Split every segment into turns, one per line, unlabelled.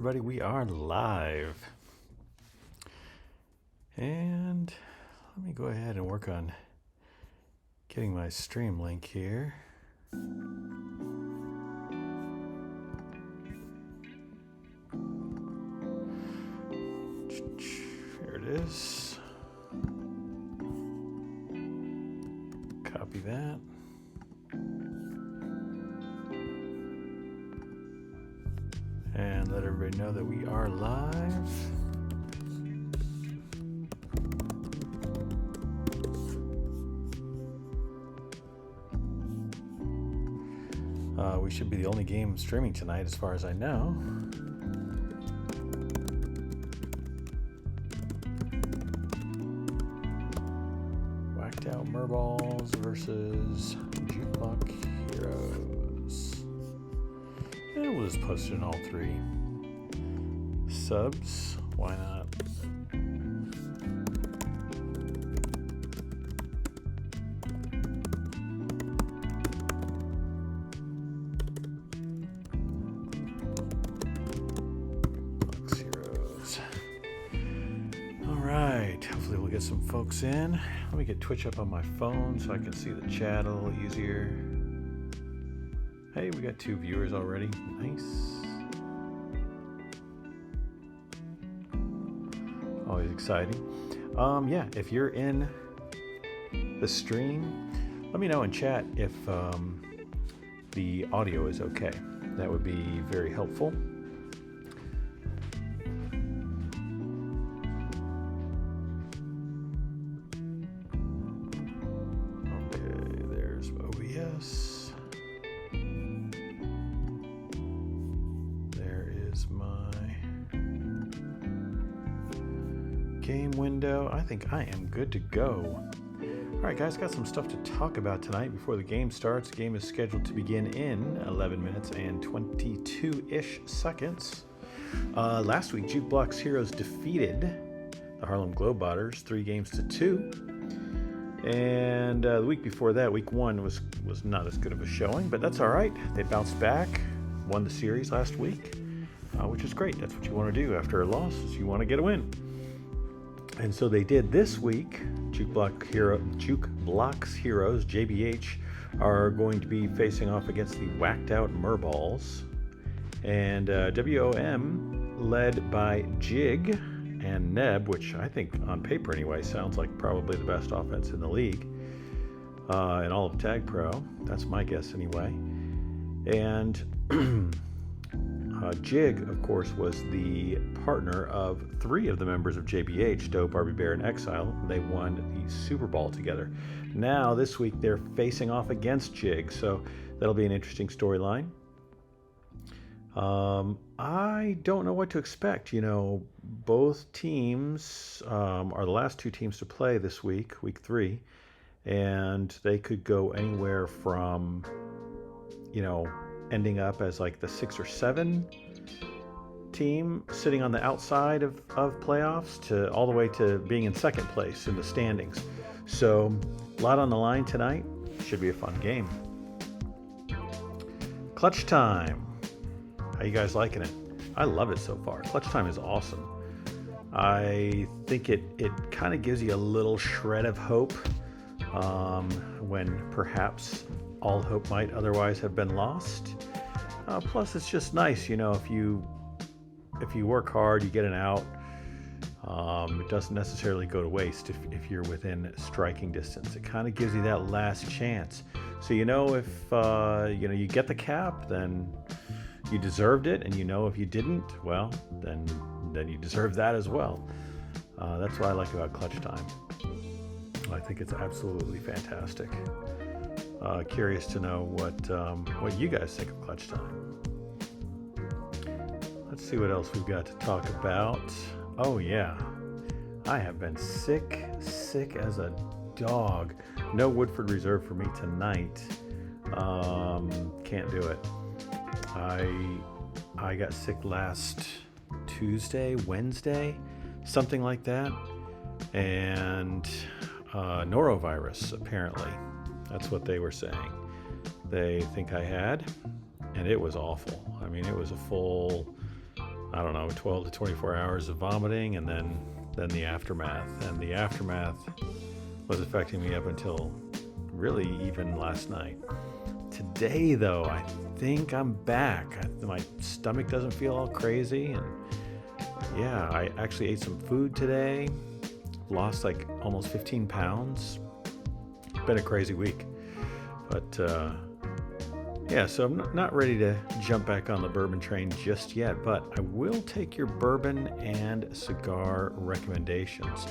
Everybody, we are live. And let me go ahead and work on getting my stream link here. Here it is. Copy that. And let everybody know that we are live. We should be the only game streaming tonight as far as I know. Whacked out merballs versus Juke Blocks Heroes. And we'll just post it in all three. Subs, why not? Blocks Heroes. All right, hopefully we'll get some folks in. Let me get Twitch up on my phone so I can see the chat a little easier. Hey, we got 2 viewers already. Nice. Always exciting. Yeah, if you're in the stream, let me know in chat if the audio is okay. That would be very helpful. Okay, there's OBS. There is my game window. I think I am good to go. All right, guys, got some stuff to talk about tonight before the game starts. The game is scheduled to begin in 11 minutes and 22-ish seconds. Last week, Juke Blocks Heroes defeated the Harlem Globetrotters 3-2. And the week before that, week 1 was not as good of a showing, but that's all right. They bounced back, won the series last week, which is great. That's what you want to do after a loss, is you want to get a win. And so they did this week. Juke Blocks Heroes, JBH, are going to be facing off against the whacked out merballs. And WOM, led by Jig and Neb, which I think on paper anyway sounds like probably the best offense in the league in all of Tag Pro. That's my guess anyway. And Jig, of course, was the partner of 3 of the members of JBH, Doe, Barbie Bear, and Exile. They won the Super Bowl together. Now, this week, they're facing off against Jig, so that'll be an interesting storyline. I don't know what to expect. You know, both teams are the last 2 teams to play this week, week 3, and they could go anywhere from, you know, ending up as like the 6 or 7 team sitting on the outside of playoffs to all the way to being in second place in the standings. So a lot on the line tonight. Should be a fun game. Clutch time. How you guys liking it? I love it so far. Clutch time is awesome. I think it kind of gives you a little shred of hope when perhaps all hope might otherwise have been lost. Plus, it's just nice, you know, if you work hard, you get an out. It doesn't necessarily go to waste if you're within striking distance. It kind of gives you that last chance. So you know if you know you get the cap, then you deserved it, and you know if you didn't, well, then you deserve that as well. That's what I like about clutch time. I think it's absolutely fantastic. Curious to know what you guys think of clutch time. Let's see what else we've got to talk about. Oh yeah, I have been sick as a dog. No Woodford Reserve for me tonight. Can't do it. I got sick last Tuesday, Wednesday, something like that, and norovirus apparently. That's what they were saying. They think I had, and it was awful. I mean, it was a full I don't know, 12 to 24 hours of vomiting, and then the aftermath. And the aftermath was affecting me up until really even last night. Today, though, I think I'm back. My stomach doesn't feel all crazy, and yeah, I actually ate some food today. Lost like almost 15 pounds. Been a crazy week, but yeah, so I'm not ready to jump back on the bourbon train just yet, but I will take your bourbon and cigar recommendations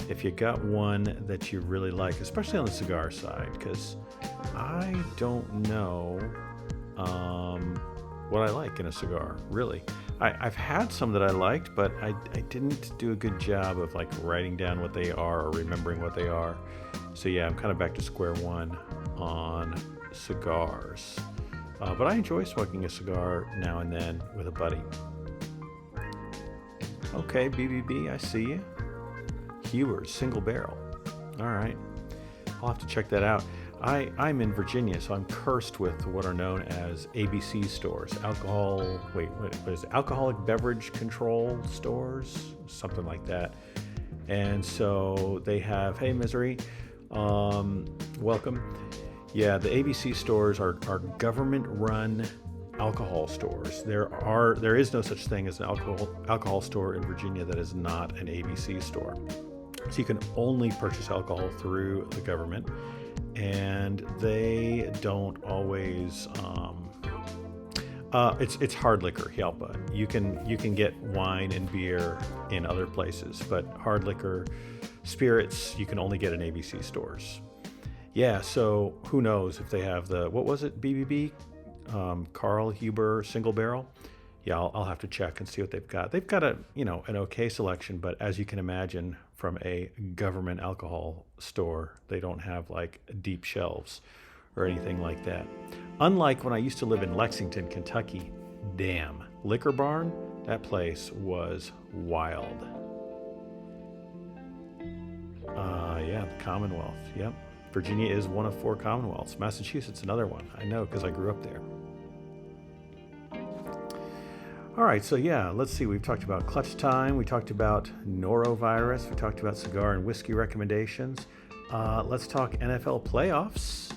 if you got one that you really like, especially on the cigar side, because I don't know what I like in a cigar, really. I've had some that I liked, but I didn't do a good job of like writing down what they are or remembering what they are. So yeah, I'm kind of back to square one on cigars. But I enjoy smoking a cigar now and then with a buddy. Okay, BBB, I see you. Hewers, single barrel. All right, I'll have to check that out. I'm in Virginia, so I'm cursed with what are known as ABC stores. What is it? Alcoholic beverage control stores, something like that. And so they have, hey, Misery, welcome. Yeah, the ABC stores are government-run alcohol stores. There is no such thing as an alcohol store in Virginia that is not an ABC store. So you can only purchase alcohol through the government, and they don't always. It's hard liquor, Yelpa. You can get wine and beer in other places, but hard liquor, spirits, you can only get in ABC stores. Yeah, so who knows if they have what was it, BBB? Carl Huber single barrel? Yeah, I'll have to check and see what they've got. They've got an okay selection, but as you can imagine, from a government alcohol store, they don't have like deep shelves or anything like that. Unlike when I used to live in Lexington, Kentucky, damn, Liquor Barn, that place was wild. Yeah, the Commonwealth, yep. Virginia is one of 4 Commonwealths. Massachusetts, another one. I know because I grew up there. All right, so yeah, let's see. We've talked about clutch time. We talked about norovirus. We talked about cigar and whiskey recommendations. Let's talk NFL playoffs.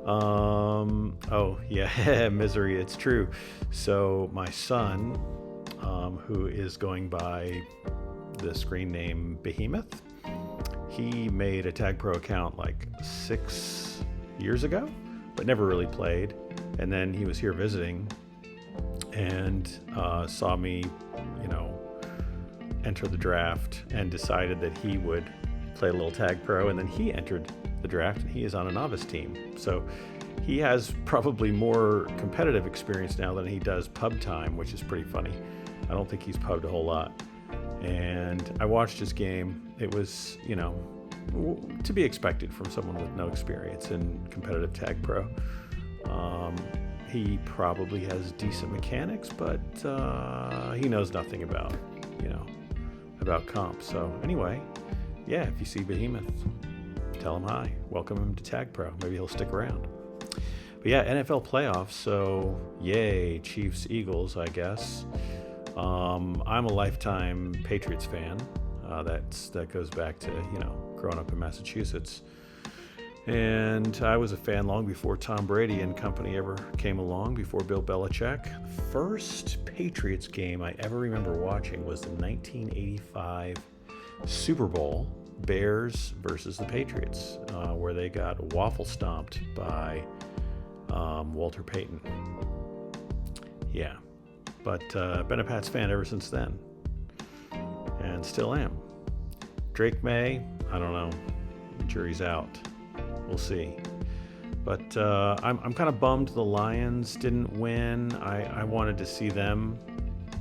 Oh, yeah, Misery, it's true. So my son, who is going by the screen name Behemoth, he made a Tag Pro account like 6 years ago, but never really played. And then he was here visiting and saw me, enter the draft, and decided that he would play a little Tag Pro. And then he entered the draft, and he is on a novice team. So he has probably more competitive experience now than he does pub time, which is pretty funny. I don't think he's pubbed a whole lot. And I watched his game. It was, to be expected from someone with no experience in competitive Tag Pro. He probably has decent mechanics, but he knows nothing about comp. So anyway, yeah, if you see Behemoth, tell him hi. Welcome him to Tag Pro. Maybe he'll stick around. But yeah, NFL playoffs. So yay, Chiefs, Eagles, I guess. I'm a lifetime Patriots fan. That goes back to growing up in Massachusetts, and I was a fan long before Tom Brady and company ever came along. Before Bill Belichick, the first Patriots game I ever remember watching was the 1985 Super Bowl, Bears versus the Patriots, where they got waffle stomped by Walter Payton. Yeah. But been a Pats fan ever since then, and still am. Drake May, I don't know. Jury's out. We'll see. But I'm kind of bummed the Lions didn't win. I wanted to see them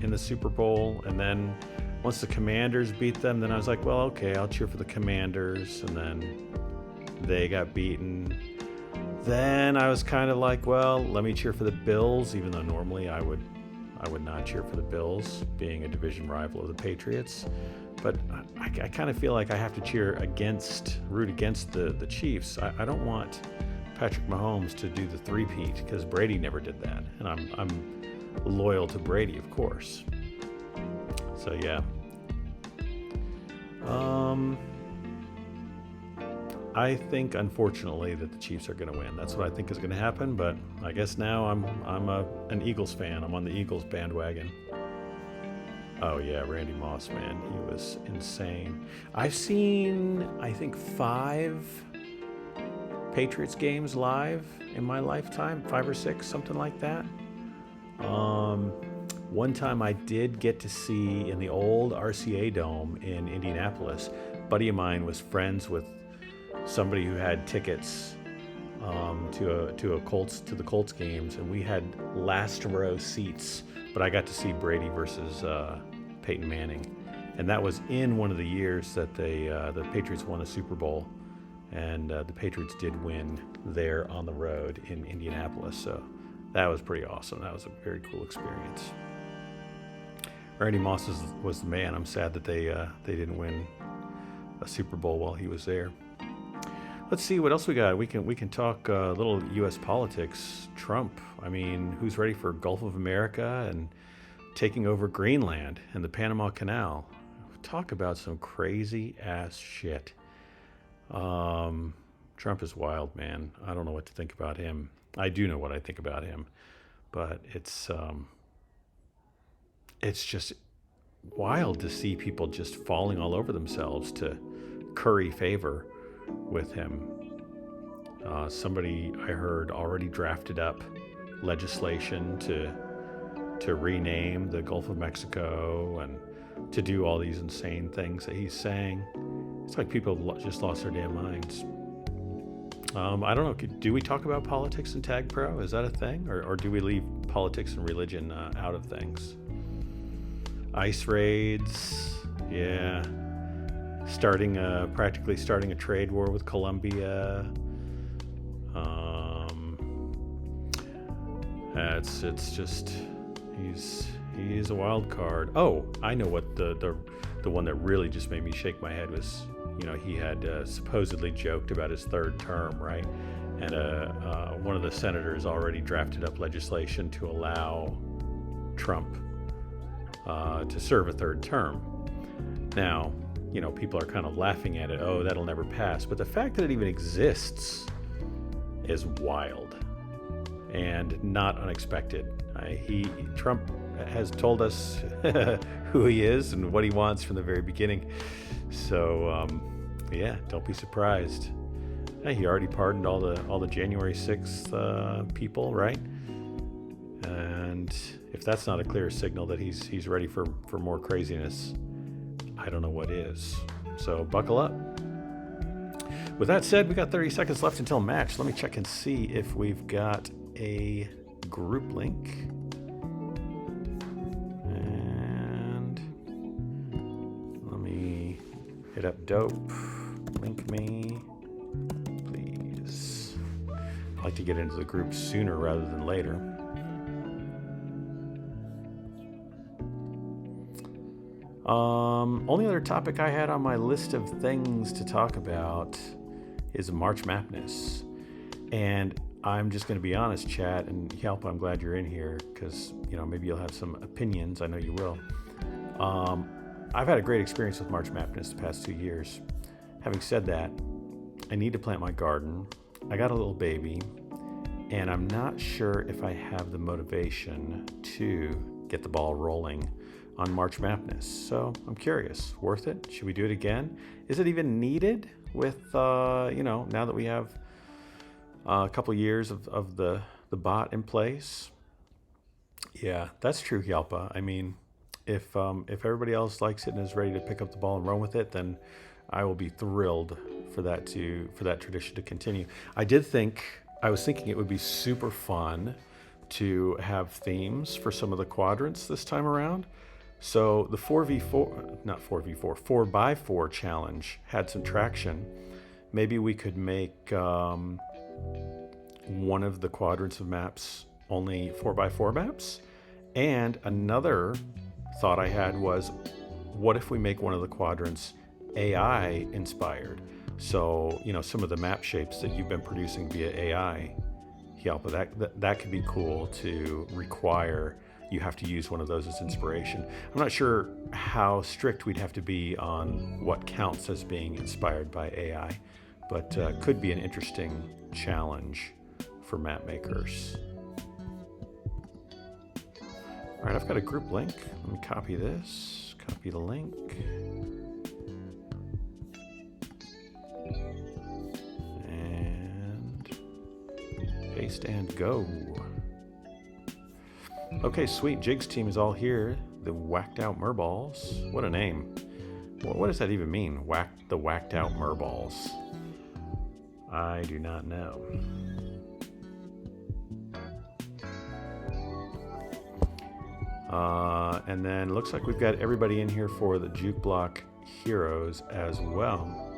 in the Super Bowl, and then once the Commanders beat them, then I was like, well, okay, I'll cheer for the Commanders, and then they got beaten. Then I was kind of like, well, let me cheer for the Bills, even though normally I would not cheer for the Bills, being a division rival of the Patriots. But I kind of feel like I have to root against the Chiefs. I don't want Patrick Mahomes to do the three-peat, because Brady never did that. And I'm loyal to Brady, of course. So yeah. I think, unfortunately, that the Chiefs are going to win. That's what I think is going to happen. But I guess now I'm an Eagles fan. I'm on the Eagles bandwagon. Oh yeah, Randy Moss, man, he was insane. I've seen, I think, 5 Patriots games live in my lifetime, 5 or 6, something like that. One time I did get to see in the old RCA Dome in Indianapolis. A buddy of mine was friends with somebody who had tickets to the Colts games, and we had last row seats. But I got to see Brady versus Peyton Manning, and that was in one of the years that the Patriots won a Super Bowl, and the Patriots did win there on the road in Indianapolis. So that was pretty awesome. That was a very cool experience. Randy Moss was the man. I'm sad that they didn't win a Super Bowl while he was there. Let's see what else we got. We can talk a little U.S. politics. Trump. I mean, who's ready for Gulf of America and taking over Greenland and the Panama Canal? Talk about some crazy ass shit. Trump is wild, man. I don't know what to think about him. I do know what I think about him, but it's just wild to see people just falling all over themselves to curry favor with him. Somebody I heard already drafted up legislation to rename the Gulf of Mexico and to do all these insane things that he's saying. It's like people have just lost their damn minds. I don't know. Do we talk about politics in Tag Pro? Is that a thing? Or do we leave politics and religion out of things? ICE raids. Yeah. Practically starting a trade war with Colombia. It's just he's a wild card. Oh, I know what the one that really just made me shake my head was, he had supposedly joked about his 3rd term, right? And one of the senators already drafted up legislation to allow Trump to serve a 3rd term. Now, people are kind of laughing at it. Oh, that'll never pass. But the fact that it even exists is wild and not unexpected. Trump has told us who he is and what he wants from the very beginning. So, yeah, don't be surprised. He already pardoned all the January 6th people, right? And if that's not a clear signal that he's ready for more craziness, I don't know what is. So buckle up. With that said, we got 30 seconds left until match. Let me check and see if we've got a group link. And let me hit up Dope. Link me, please. I like to get into the group sooner rather than later. Only other topic I had on my list of things to talk about is March Madness. And I'm just going to be honest, chat, and Yelp, I'm glad you're in here because, maybe you'll have some opinions. I know you will. I've had a great experience with March Madness the past 2 years. Having said that, I need to plant my garden. I got a little baby, and I'm not sure if I have the motivation to get the ball rolling on March Madness. So I'm curious, worth it? Should we do it again? Is it even needed with, now that we have a couple years of the bot in place? Yeah, that's true, Yalpa. I mean, if everybody else likes it and is ready to pick up the ball and run with it, then I will be thrilled for that tradition to continue. I was thinking it would be super fun to have themes for some of the quadrants this time around. So the 4x4 challenge had some traction. Maybe we could make one of the quadrants of maps only 4x4 maps. And another thought I had was, what if we make one of the quadrants AI inspired? So, some of the map shapes that you've been producing via AI, Yelpa, that could be cool to require you have to use one of those as inspiration. I'm not sure how strict we'd have to be on what counts as being inspired by AI, but could be an interesting challenge for map makers. All right, I've got a group link. Let me copy this, copy the link. And paste and go. Okay, sweet. Jig's team is all here. The whacked out merballs. What a name. What does that even mean? The whacked out merballs. I do not know. And then looks like we've got everybody in here for the Juke Block Heroes as well.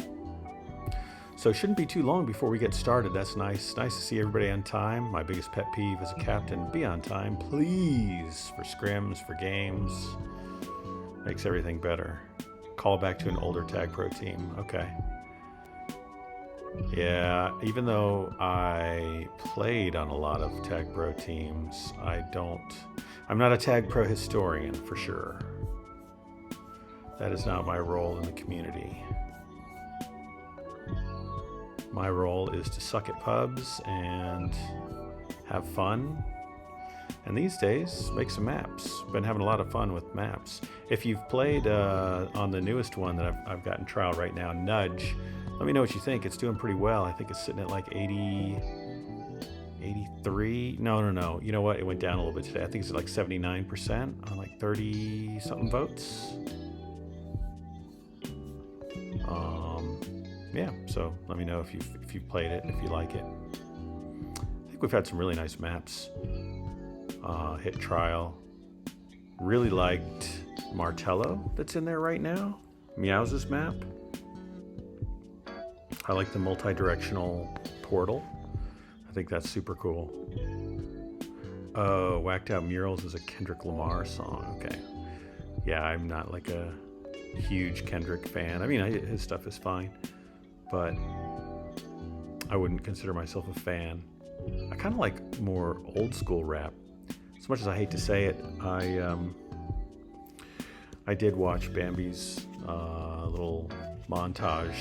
So it shouldn't be too long before we get started. That's nice. Nice to see everybody on time. My biggest pet peeve as a captain, be on time, please, for scrims, for games. Makes everything better. Call back to an older Tag Pro team. Okay. Yeah, even though I played on a lot of Tag Pro teams, I'm not a Tag Pro historian for sure. That is not my role in the community. My role is to suck at pubs and have fun. And these days, make some maps. Been having a lot of fun with maps. If you've played on the newest one that I've got in trial right now, Nudge, let me know what you think. It's doing pretty well. I think it's sitting at like 80, 83. No. You know what? It went down a little bit today. I think it's at like 79% on like 30 something votes. Yeah, so let me know if you've played it, if you like it. I think we've had some really nice maps. Hit trial. Really liked Martello that's in there right now. Meows's map. I like the multi-directional portal. I think that's super cool. Oh, Whacked Out Murals is a Kendrick Lamar song. Okay. Yeah, I'm not like a huge Kendrick fan. I mean, his stuff is fine, but I wouldn't consider myself a fan. I kind of like more old school rap. As much as I hate to say it, I did watch Bambi's little montage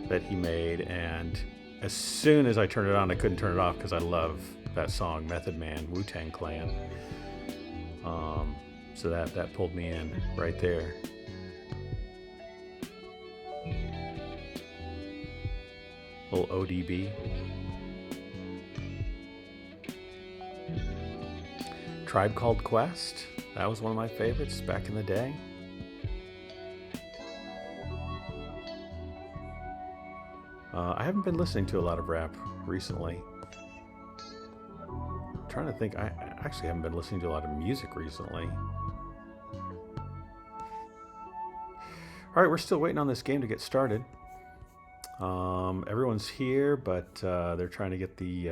that he made, and as soon as I turned it on, I couldn't turn it off because I love that song, Method Man, Wu-Tang Clan. So that pulled me in right there. Little ODB. Tribe Called Quest. That was one of my favorites back in the day. I haven't been listening to a lot of rap recently. I'm trying to think. I actually haven't been listening to a lot of music recently. All right, we're still waiting on this game to get started. Everyone's here, but they're trying to get the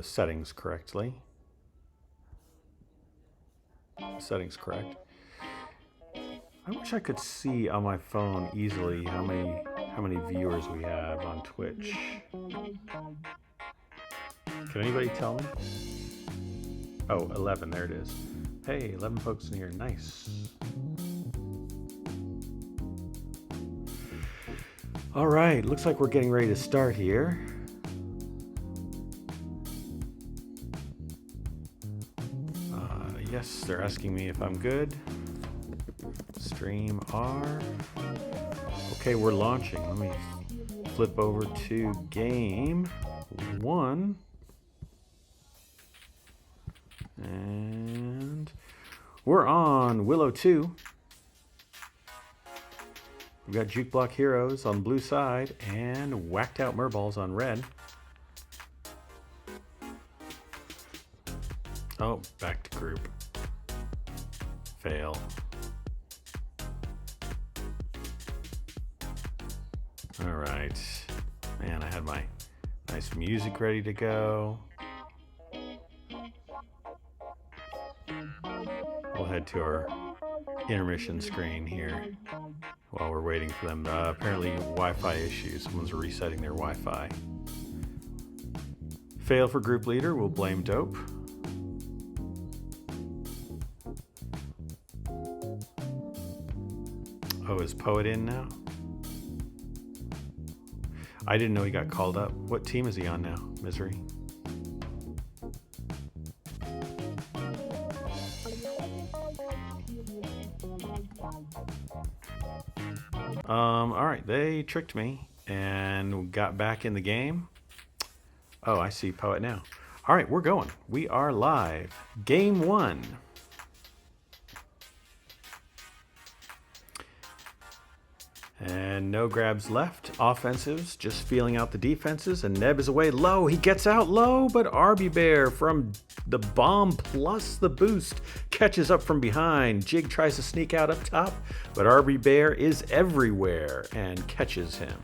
settings correctly. Settings correct. I wish I could see on my phone easily how many viewers we have on Twitch. Can anybody tell me? Oh, 11, there it is. Hey, 11 folks in here, nice. All right, looks like we're getting ready to start here. Yes, they're asking me if I'm good. Stream R. Okay, we're launching. Let me flip over to game 1. And we're on Willow 2. We've got Juke Block Heroes on blue side and Whacked Out Merballs on red. Oh, back to group. Fail. All right. Man, I had my nice music ready to go. We'll head to our intermission screen here while we're waiting for them. Apparently Wi-Fi issues. Someone's resetting their Wi-Fi. Fail for group leader, we'll blame Dope. Oh, is Poet in now? I didn't know he got called up. What team is he on now? Misery. All right, they tricked me and got back in the game. Oh, I see Poet now. All right, we're going. We are live. Game 1. And no grabs left. Offensives, just feeling out the defenses. And Neb is away low. He gets out low, but RB Bear from the bomb plus the boost catches up from behind. Jig tries to sneak out up top, but RB Bear is everywhere and catches him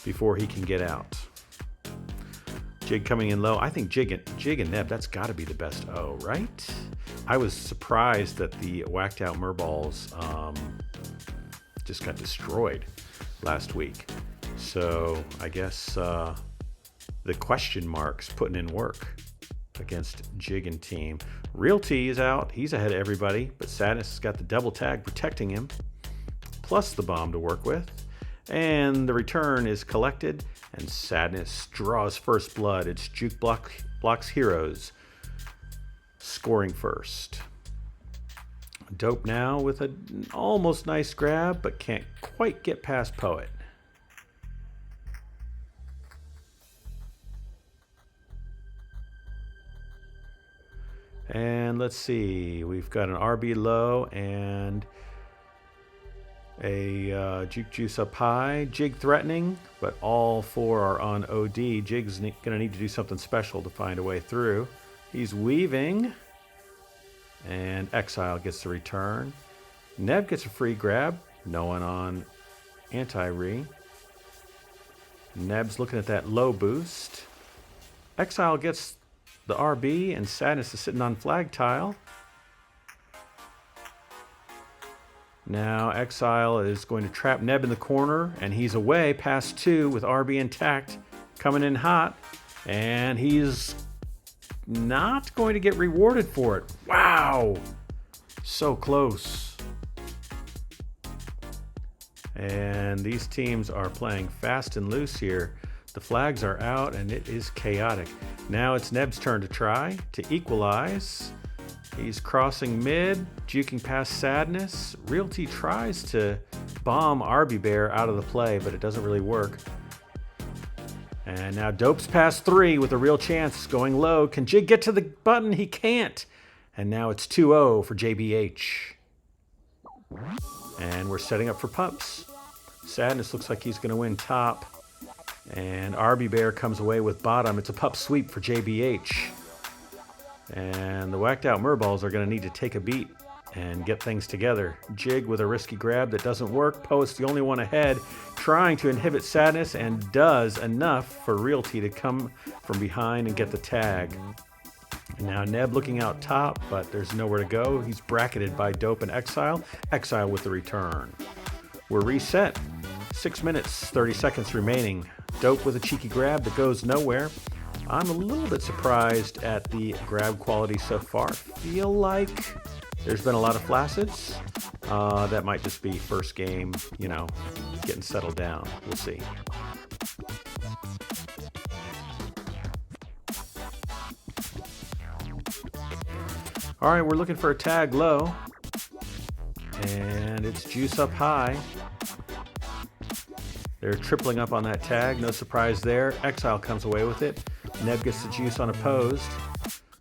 before he can get out. Jig coming in low. I think Jig and Neb, that's got to be the best O, right? I was surprised that the whacked out merballs just got destroyed last week. So I guess the question mark's putting in work against Jig and team. Realty is out. He's ahead of everybody, but Sadness has got the double tag protecting him, plus the bomb to work with. And the return is collected, and Sadness draws first blood. It's Juke Blocks Heroes scoring first. Dope now with an almost nice grab, but can't quite get past Poet. And let's see, we've got an RB low and a Juke Juice up high. Jig threatening, but all four are on OD. Jig's going to need to do something special to find a way through. He's weaving. And Exile gets the return. Neb gets a free grab. No one on anti-re. Neb's looking at that low boost. Exile gets the RB, and Sadness is sitting on flag tile. Now Exile is going to trap Neb in the corner, and he's away past 2 with RB intact, coming in hot, and he's not going to get rewarded for it. Wow! So close. And these teams are playing fast and loose here. The flags are out and it is chaotic. Now it's Neb's turn to try to equalize. He's crossing mid, juking past Sadness. Realty tries to bomb RB Bear out of the play, but it doesn't really work. And now Dope's past 3 with a real chance, going low. Can Jig get to the button? He can't. And now it's 2-0 for JBH. And we're setting up for pups. Sadness looks like he's going to win top. And RB Bear comes away with bottom. It's a pup sweep for JBH. And the whacked out merballs are going to need to take a beat and get things together. Jig with a risky grab that doesn't work. Poet's the only one ahead, trying to inhibit Sadness, and does enough for Realty to come from behind and get the tag. And now Neb looking out top, but there's nowhere to go. He's bracketed by Dope and Exile. Exile with the return. We're reset. 6 minutes, 30 seconds remaining. Dope with a cheeky grab that goes nowhere. I'm a little bit surprised at the grab quality so far. Feel like there's been a lot of flaccets. That might just be first game, you know, getting settled down. We'll see. All right, we're looking for a tag low. And it's Juice up high. They're tripling up on that tag. No surprise there. Exile comes away with it. Neb gets the juice unopposed.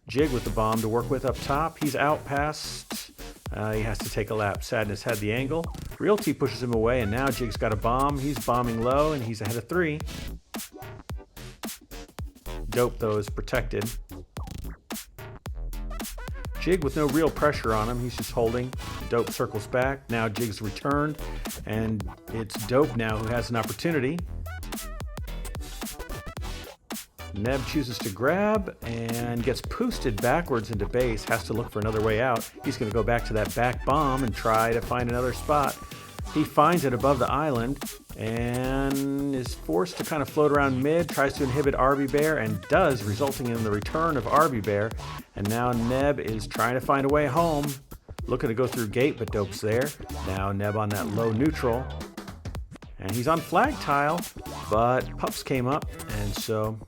Jig with the bomb to work with up top. He's out past. He has to take a lap. Sadness had the angle. Realty pushes him away, and now Jig's got a bomb. He's bombing low, and he's ahead of 3. Dope, though, is protected. Jig with no real pressure on him. He's just holding. Dope circles back. Now Jig's returned, and it's Dope now who has an opportunity. Neb chooses to grab and gets boosted backwards into base. Has to look for another way out. He's going to go back to that back bomb and try to find another spot. He finds it above the island and is forced to kind of float around mid, tries to inhibit RB Bear and does, resulting in the return of RB Bear. And now Neb is trying to find a way home. Looking to go through gate, but Dope's there. Now Neb on that low neutral. And he's on flag tile, but Pups came up, and so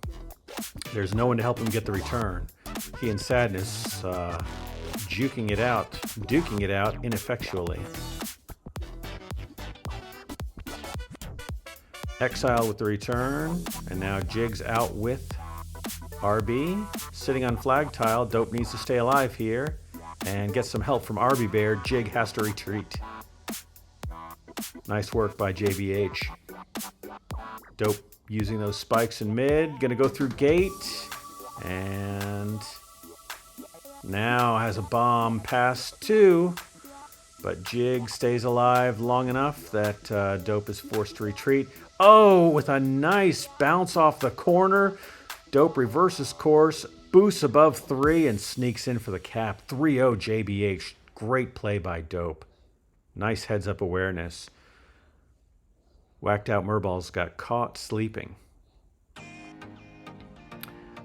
there's no one to help him get the return. He and Sadness duking it out ineffectually. Exile with the return, and now Jig's out with RB. Sitting on flag tile, Dope needs to stay alive here and get some help from RB Bear. Jig has to retreat. Nice work by JBH. Dope using those spikes in mid. Gonna go through gate. And now has a bomb past 2. But Jig stays alive long enough that Dope is forced to retreat. Oh, with a nice bounce off the corner. Dope reverses course, boosts above 3, and sneaks in for the cap. 3-0 JBH. Great play by Dope. Nice heads-up awareness. Whacked out merballs got caught sleeping.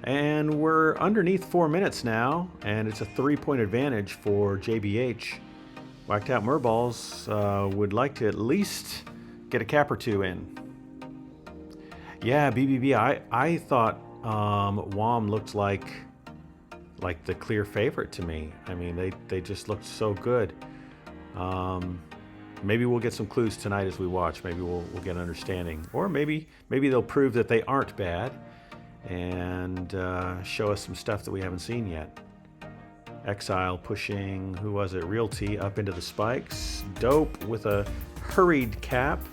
And we're underneath 4 minutes now, and it's a 3-point advantage for JBH. Whacked out merballs would like to at least get a cap or 2 in. Yeah, BBB, I thought WOM looked like the clear favorite to me. I mean, they just looked so good. Maybe we'll get some clues tonight as we watch. Maybe we'll get an understanding. Or maybe they'll prove that they aren't bad and show us some stuff that we haven't seen yet. Exile pushing, who was it? Realty up into the spikes. Dope with a hurried cap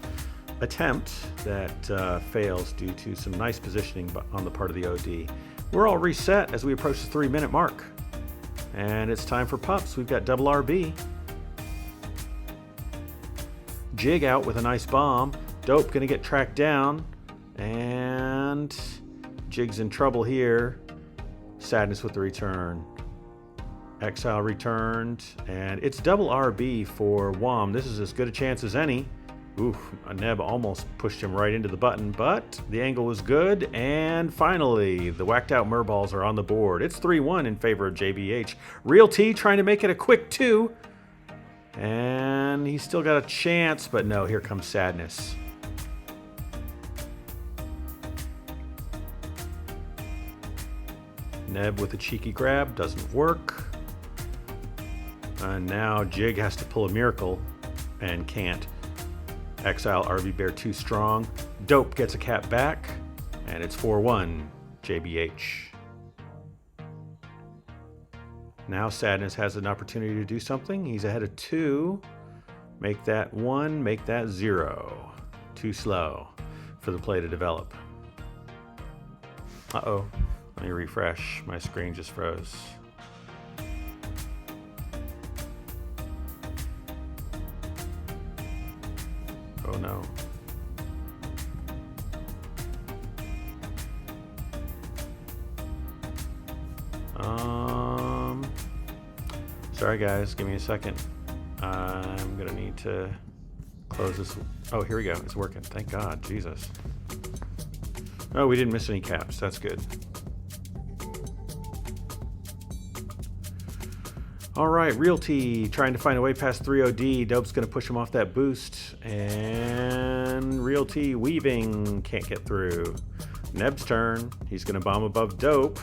attempt that fails due to some nice positioning on the part of the OD. We're all reset as we approach the 3-minute mark. And it's time for Pups. We've got double RB. Jig out with a nice bomb. Dope gonna get tracked down. And Jig's in trouble here. Sadness with the return. Exile returned. And it's double RB for WOM. This is as good a chance as any. Oof, Neb almost pushed him right into the button, but the angle was good. And finally, the whacked out merballs are on the board. It's 3-1 in favor of JBH. Realty trying to make it a quick 2. And he's still got a chance, but no, here comes Sadness. Neb with a cheeky grab, doesn't work. And now Jig has to pull a miracle and can't. Exile RB Bear too strong. Dope gets a cap back, and it's 4-1 JBH. Now Sadness has an opportunity to do something. He's ahead of 2. Make that 1, make that 0. Too slow for the play to develop. Uh-oh. Let me refresh. My screen just froze. Oh no. Sorry guys, give me a second. I'm gonna need to close this. Oh, here we go. It's working. Thank God. Jesus. Oh, we didn't miss any caps. That's good. All right, Realty trying to find a way past 3OD. Dope's gonna push him off that boost. And Realty weaving, can't get through. Neb's turn. He's gonna bomb above Dope.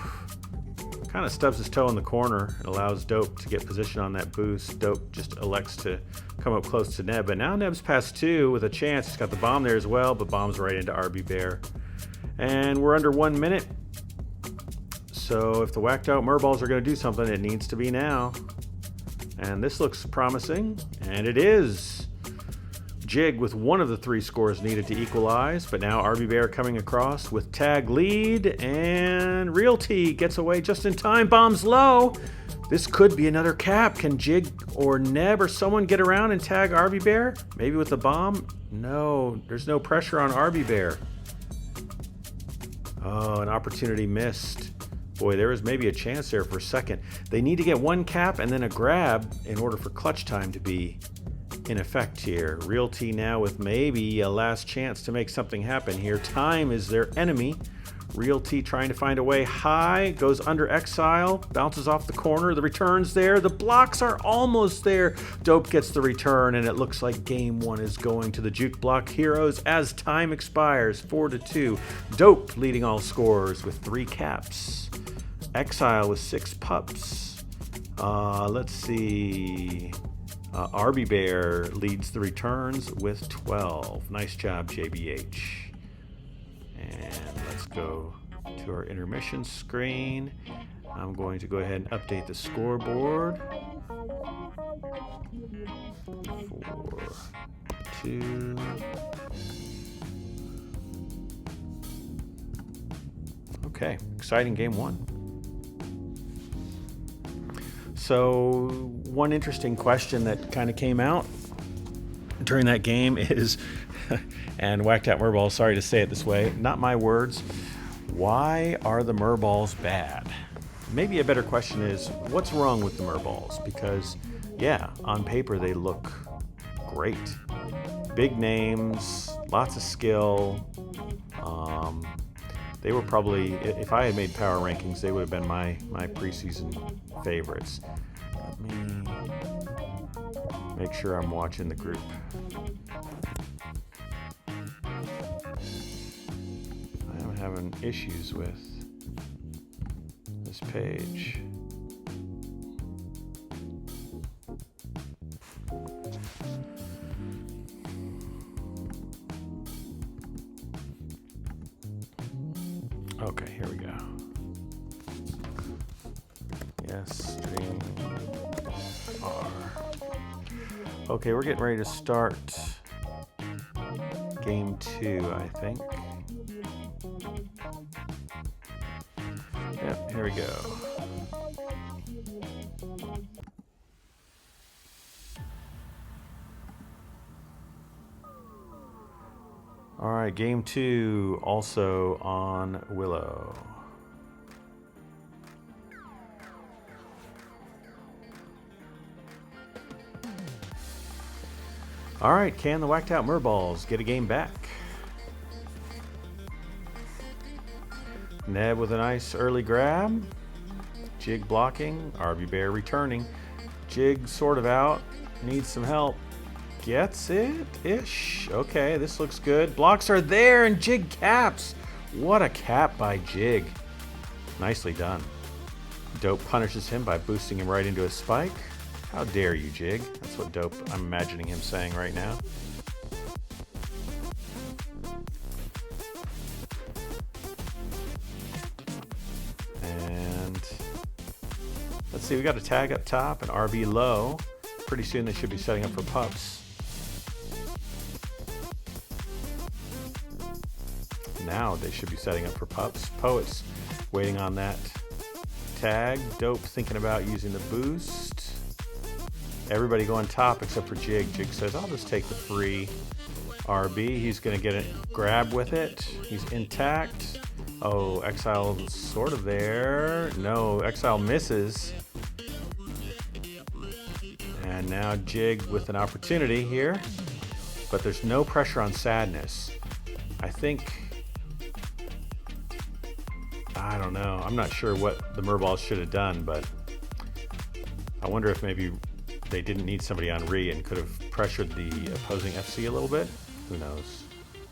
Kind of stubs his toe in the corner. It allows Dope to get position on that boost. Dope just elects to come up close to Neb. But now Neb's past 2 with a chance. He's got the bomb there as well, but bombs right into RB Bear. And we're under 1 minute. So if the whacked out merballs are going to do something, it needs to be now. And this looks promising. And it is. Jig with one of the 3 scores needed to equalize, but now RB Bear coming across with tag lead, and Realty gets away just in time, bombs low. This could be another cap. Can Jig or Neb or someone get around and tag RB Bear? Maybe with the bomb? No, there's no pressure on RB Bear. Oh, an opportunity missed. Boy, there was maybe a chance there for a second. They need to get 1 cap and then a grab in order for clutch time to be in effect here. Realty now with maybe a last chance to make something happen here. Time is their enemy. Realty trying to find a way high, goes under exile, bounces off the corner, the return's there, the blocks are almost there. Dope gets the return, and it looks like game one is going to the Juke Blocks Heroes as time expires, 4-2. Dope leading all scorers with 3 caps. Exile with 6 pups. Let's see. RB Bear leads the returns with 12. Nice job, JBH. And let's go to our intermission screen. I'm going to go ahead and update the scoreboard. 4-2. Okay, exciting game one. So one interesting question that kind of came out during that game is, and whacked out merballs, sorry to say it this way, not my words, why are the merballs bad? Maybe a better question is, what's wrong with the merballs? Because, yeah, on paper they look great. Big names, lots of skill. They were probably, if I had made power rankings, they would have been my preseason favorites. Let me make sure I'm watching the group. I'm having issues with this page. Okay, here we go. Yes, stream R. Okay, we're getting ready to start game 2, I think. Yep, here we go. All right, game 2 also on Willow. All right, can the whacked out merballs get a game back? Neb with a nice early grab. Jig blocking, RB Bear returning. Jig sort of out, needs some help. Gets it-ish. Okay, this looks good. Blocks are there and Jig caps. What a cap by Jig. Nicely done. Dope punishes him by boosting him right into a spike. How dare you, Jig? That's what Dope, I'm imagining him saying right now. And let's see, we got a tag up top and RB low. Pretty soon they should be setting up for pups. Now they should be setting up for pups. Poets waiting on that tag. Dope thinking about using the boost. Everybody going top except for Jig. Jig says, I'll just take the free RB. He's going to get a grab with it. He's intact. Oh, Exile sort of there. No, Exile misses. And now Jig with an opportunity here. But there's no pressure on Sadness. I think, I don't know. I'm not sure what the merballs should have done, but I wonder if maybe they didn't need somebody on Re and could have pressured the opposing FC a little bit. Who knows?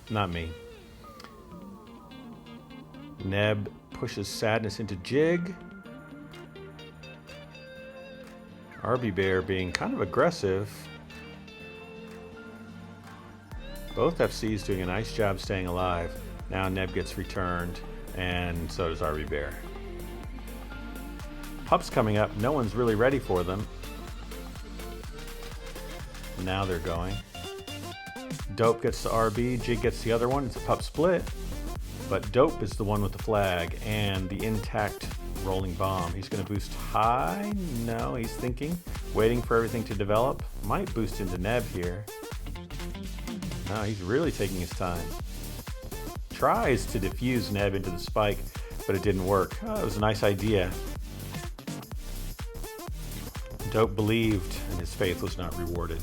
Not me. Neb pushes Sadness into Jig. RB Bear being kind of aggressive. Both FCs doing a nice job staying alive. Now Neb gets returned, and so does RB Bear. Pups coming up. No one's really ready for them. Now they're going. Dope gets the RB, Jig gets the other one. It's a pup split. But Dope is the one with the flag and the intact rolling bomb. He's going to boost high. No, he's thinking. Waiting for everything to develop. Might boost into Neb here. No, he's really taking his time. Tries to defuse Neb into the spike, but it didn't work. Oh, it was a nice idea. Dope believed, and his faith was not rewarded.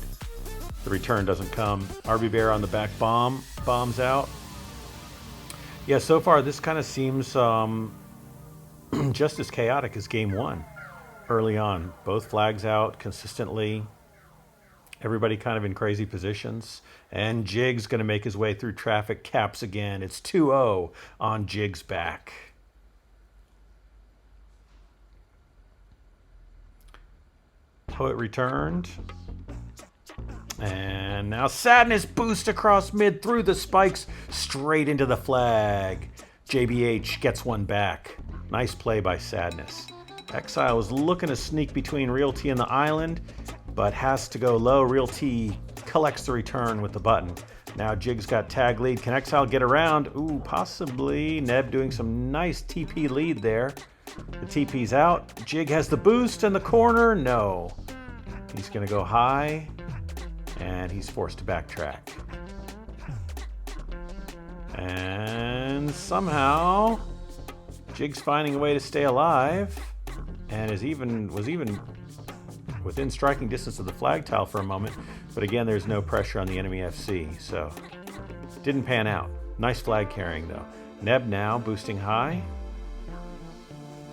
The return doesn't come. RB Bear on the back bombs out. Yeah, so far this kind of seems just as chaotic as game one. Early on, both flags out consistently. Everybody kind of in crazy positions. And Jig's going to make his way through traffic, caps again. It's 2-0 on Jig's back. Poet returned. And now Sadness boost across mid through the spikes, straight into the flag. JBH gets one back. Nice play by Sadness. Exile was looking to sneak between Realty and the island, but has to go low. Realty collects the return with the button. Now Jig's got tag lead. Can Exile get around? Ooh, possibly. Neb doing some nice TP lead there. The TP's out. Jig has the boost in the corner. No. He's going to go high, and he's forced to backtrack. And somehow Jig's finding a way to stay alive, and was even within striking distance of the flag tile for a moment. But again, there's no pressure on the enemy FC, so didn't pan out. Nice flag carrying though. Neb now boosting high.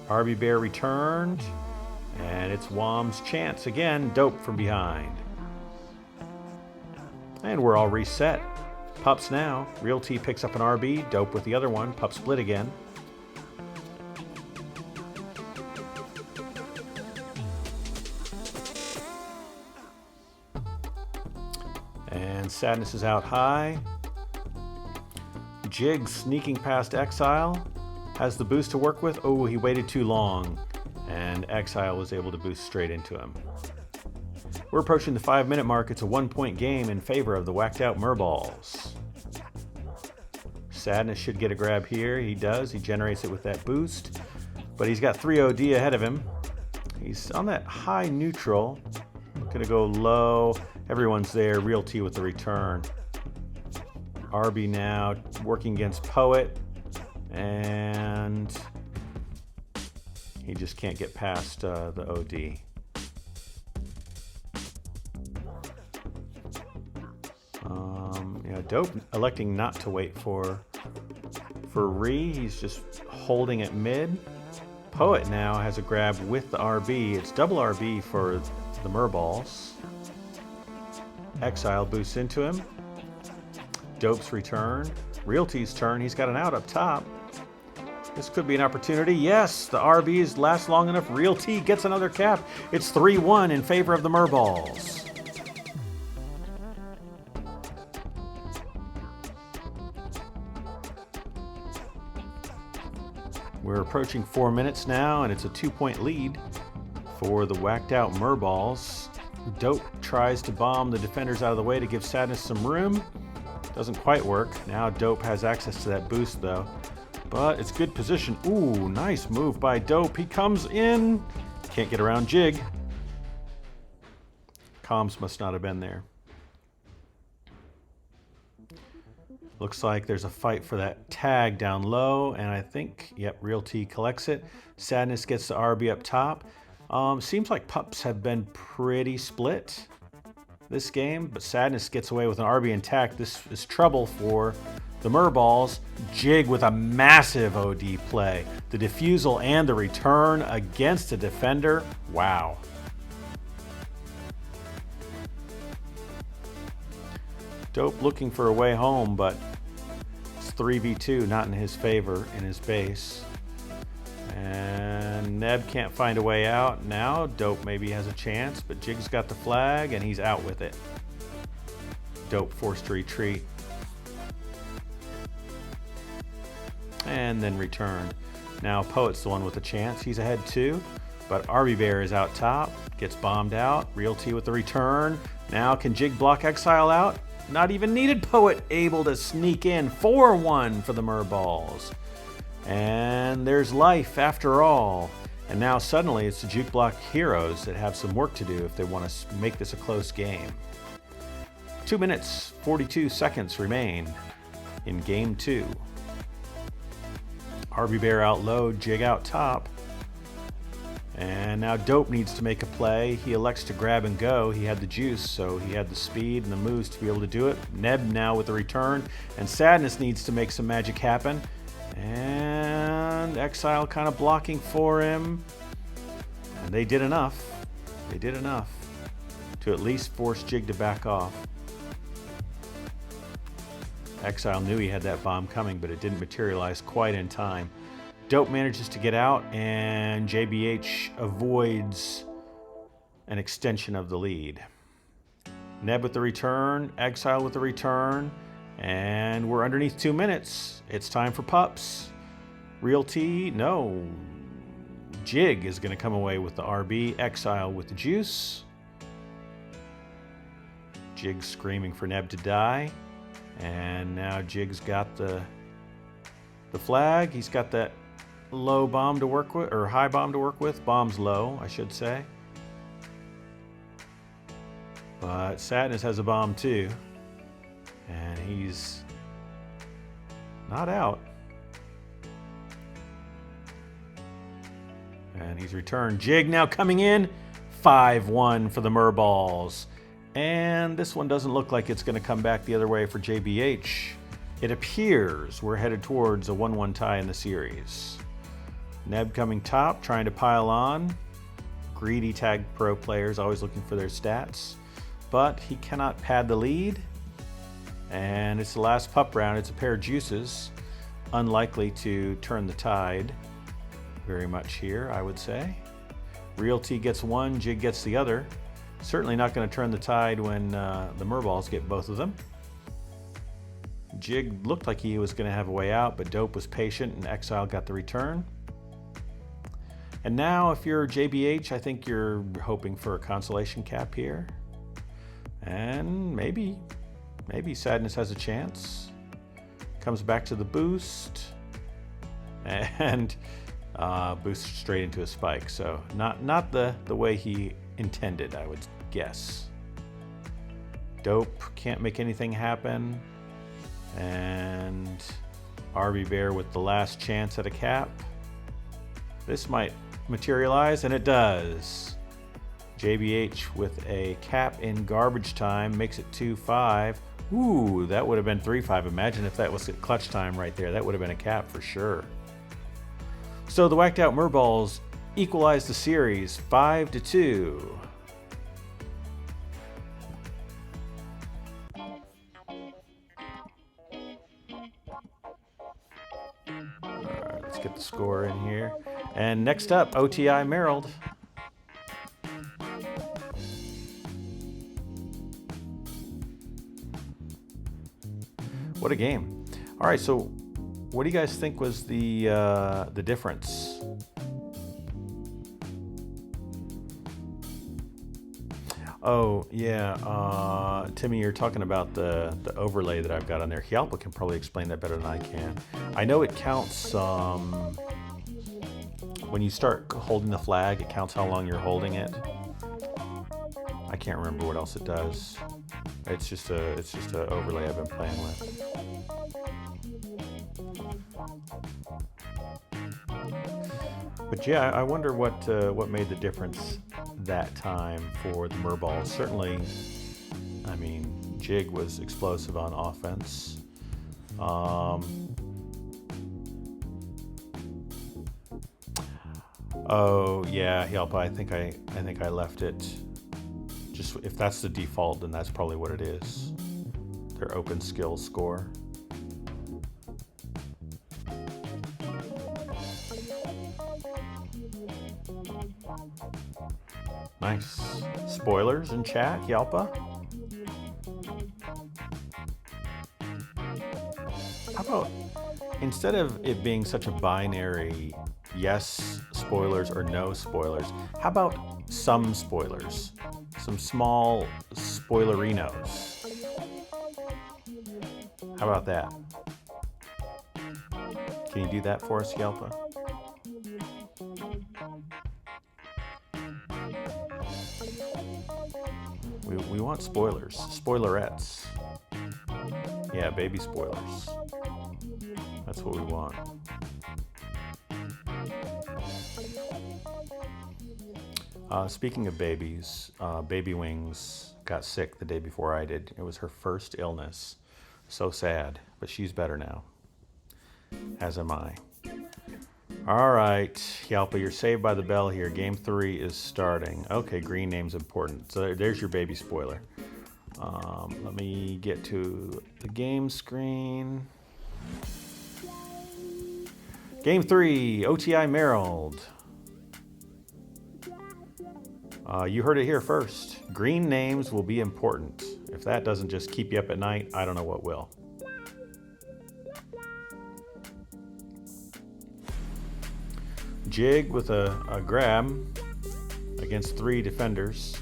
RB Bear returned, and it's Wom's chance again. Dope from behind. And we're all reset. Pups now. Realty picks up an RB. Dope with the other one. Pup split again. And Sadness is out high. Jig sneaking past Exile. Has the boost to work with. Oh, he waited too long. And Exile was able to boost straight into him. We're approaching the 5-minute mark. It's a 1-point game in favor of the whacked out merballs. Sadness should get a grab here. He does. He generates it with that boost. But he's got 3 OD ahead of him. He's on that high neutral. Gonna go low. Everyone's there. Realty with the return. RB now working against Poet. And he just can't get past the OD. Dope electing not to wait for Ree. He's just holding it mid. Poet now has a grab with the RB. It's double RB for the merballs. Exile boosts into him. Dope's return. Realty's turn. He's got an out up top. This could be an opportunity. Yes, the RBs last long enough. Realty gets another cap. It's 3-1 in favor of the merballs. We're approaching 4 minutes now, and it's a 2-point lead for the whacked out merballs. Dope tries to bomb the defenders out of the way to give Sadness some room. Doesn't quite work. Now Dope has access to that boost though. But it's good position. Ooh, nice move by Dope. He comes in. Can't get around Jig. Comms must not have been there. Looks like there's a fight for that tag down low, and I think, yep, Realty collects it. Sadness gets the RB up top. Seems like Pups have been pretty split this game, but Sadness gets away with an RB intact. This is trouble for the merballs. Jig with a massive OD play. The defusal and the return against a defender. Wow. Dope looking for a way home, but it's 3v2, not in his favor, in his base. And Neb can't find a way out. Now Dope maybe has a chance, but Jig's got the flag and he's out with it. Dope forced to retreat. And then return. Now Poet's the one with a chance. He's ahead too, but RB Bear is out top, gets bombed out. Realty with the return. Now can Jig block Exile out? Not even needed. Poet able to sneak in. 4-1 for the merballs. And there's life after all. And now suddenly it's the Juke Blocks Heroes that have some work to do if they want to make this a close game. 2 minutes, 42 seconds remain in game 2. RB Bear out low, Jig out top. And now Dope needs to make a play. He elects to grab and go. He had the juice, so he had the speed and the moves to be able to do it. Neb now with the return. And Sadness needs to make some magic happen. And Exile kind of blocking for him. And they did enough. They did enough to at least force Jig to back off. Exile knew he had that bomb coming, but it didn't materialize quite in time. Dope manages to get out, and JBH avoids an extension of the lead. Neb with the return, Exile with the return, and we're underneath 2 minutes. It's time for pups. Real T, no. Jig is going to come away with the RB, Exile with the juice. Jig screaming for Neb to die. And now Jig's got the flag. He's got that low bomb to work with, or high bomb to work with. Bomb's low, I should say. But Sadness has a bomb too. And he's not out. And he's returned. Jig now coming in. 5-1 for the merballs. And this one doesn't look like it's going to come back the other way for JBH. It appears we're headed towards a 1-1 tie in the series. Neb coming top, trying to pile on. Greedy tag pro players, always looking for their stats. But he cannot pad the lead. And it's the last pup round. It's a pair of juices. Unlikely to turn the tide very much here, I would say. Real T gets one, Jig gets the other. Certainly not going to turn the tide when the merballs get both of them. Jig looked like he was going to have a way out, but Dope was patient and Exile got the return. And now if you're JBH, I think you're hoping for a consolation cap here. And maybe Sadness has a chance. Comes back to the boost. And boosts straight into a spike. So not the way he intended, I would guess. Dope can't make anything happen. And RB Bear with the last chance at a cap. This might materialize, and it does. JBH with a cap in garbage time makes it 2-5. Ooh, that would have been 3-5. Imagine if that was at clutch time right there. That would have been a cap for sure. So the whacked out merballs equalized the series 5-2. Alright, let's get the score in here. And next up, OTI Merrill. What a game. All right, so what do you guys think was the difference? Oh, yeah, Timmy, you're talking about the overlay that I've got on there. Hyalpa can probably explain that better than I can. I know it counts, when you start holding the flag, it counts how long you're holding it. I can't remember what else it does. It's just a overlay I've been playing with. But yeah, I wonder what made the difference that time for the merballs. Certainly, I mean, Jig was explosive on offense. Oh yeah, Hyalpa, I think I left it. Just if that's the default, then that's probably what it is. Their open skill score. Nice. Spoilers in chat, Hyalpa. How about, instead of it being such a binary yes spoilers or no spoilers, how about some spoilers? Some small spoilerinos. How about that? Can you do that for us, Hyalpa? We want spoilers. Spoilerettes. Yeah, baby spoilers. That's what we want. Speaking of babies, Baby Wings got sick the day before I did. It was her first illness. So sad, but she's better now, as am I. All right, Yalpa, you're saved by the bell here. Game 3 is starting. Okay, green name's important. So there's your baby spoiler. Let me get to the game screen. Game 3, OTI Merald. You heard it here first. Green names will be important. If that doesn't just keep you up at night, I don't know what will. Jig with a grab against 3 defenders.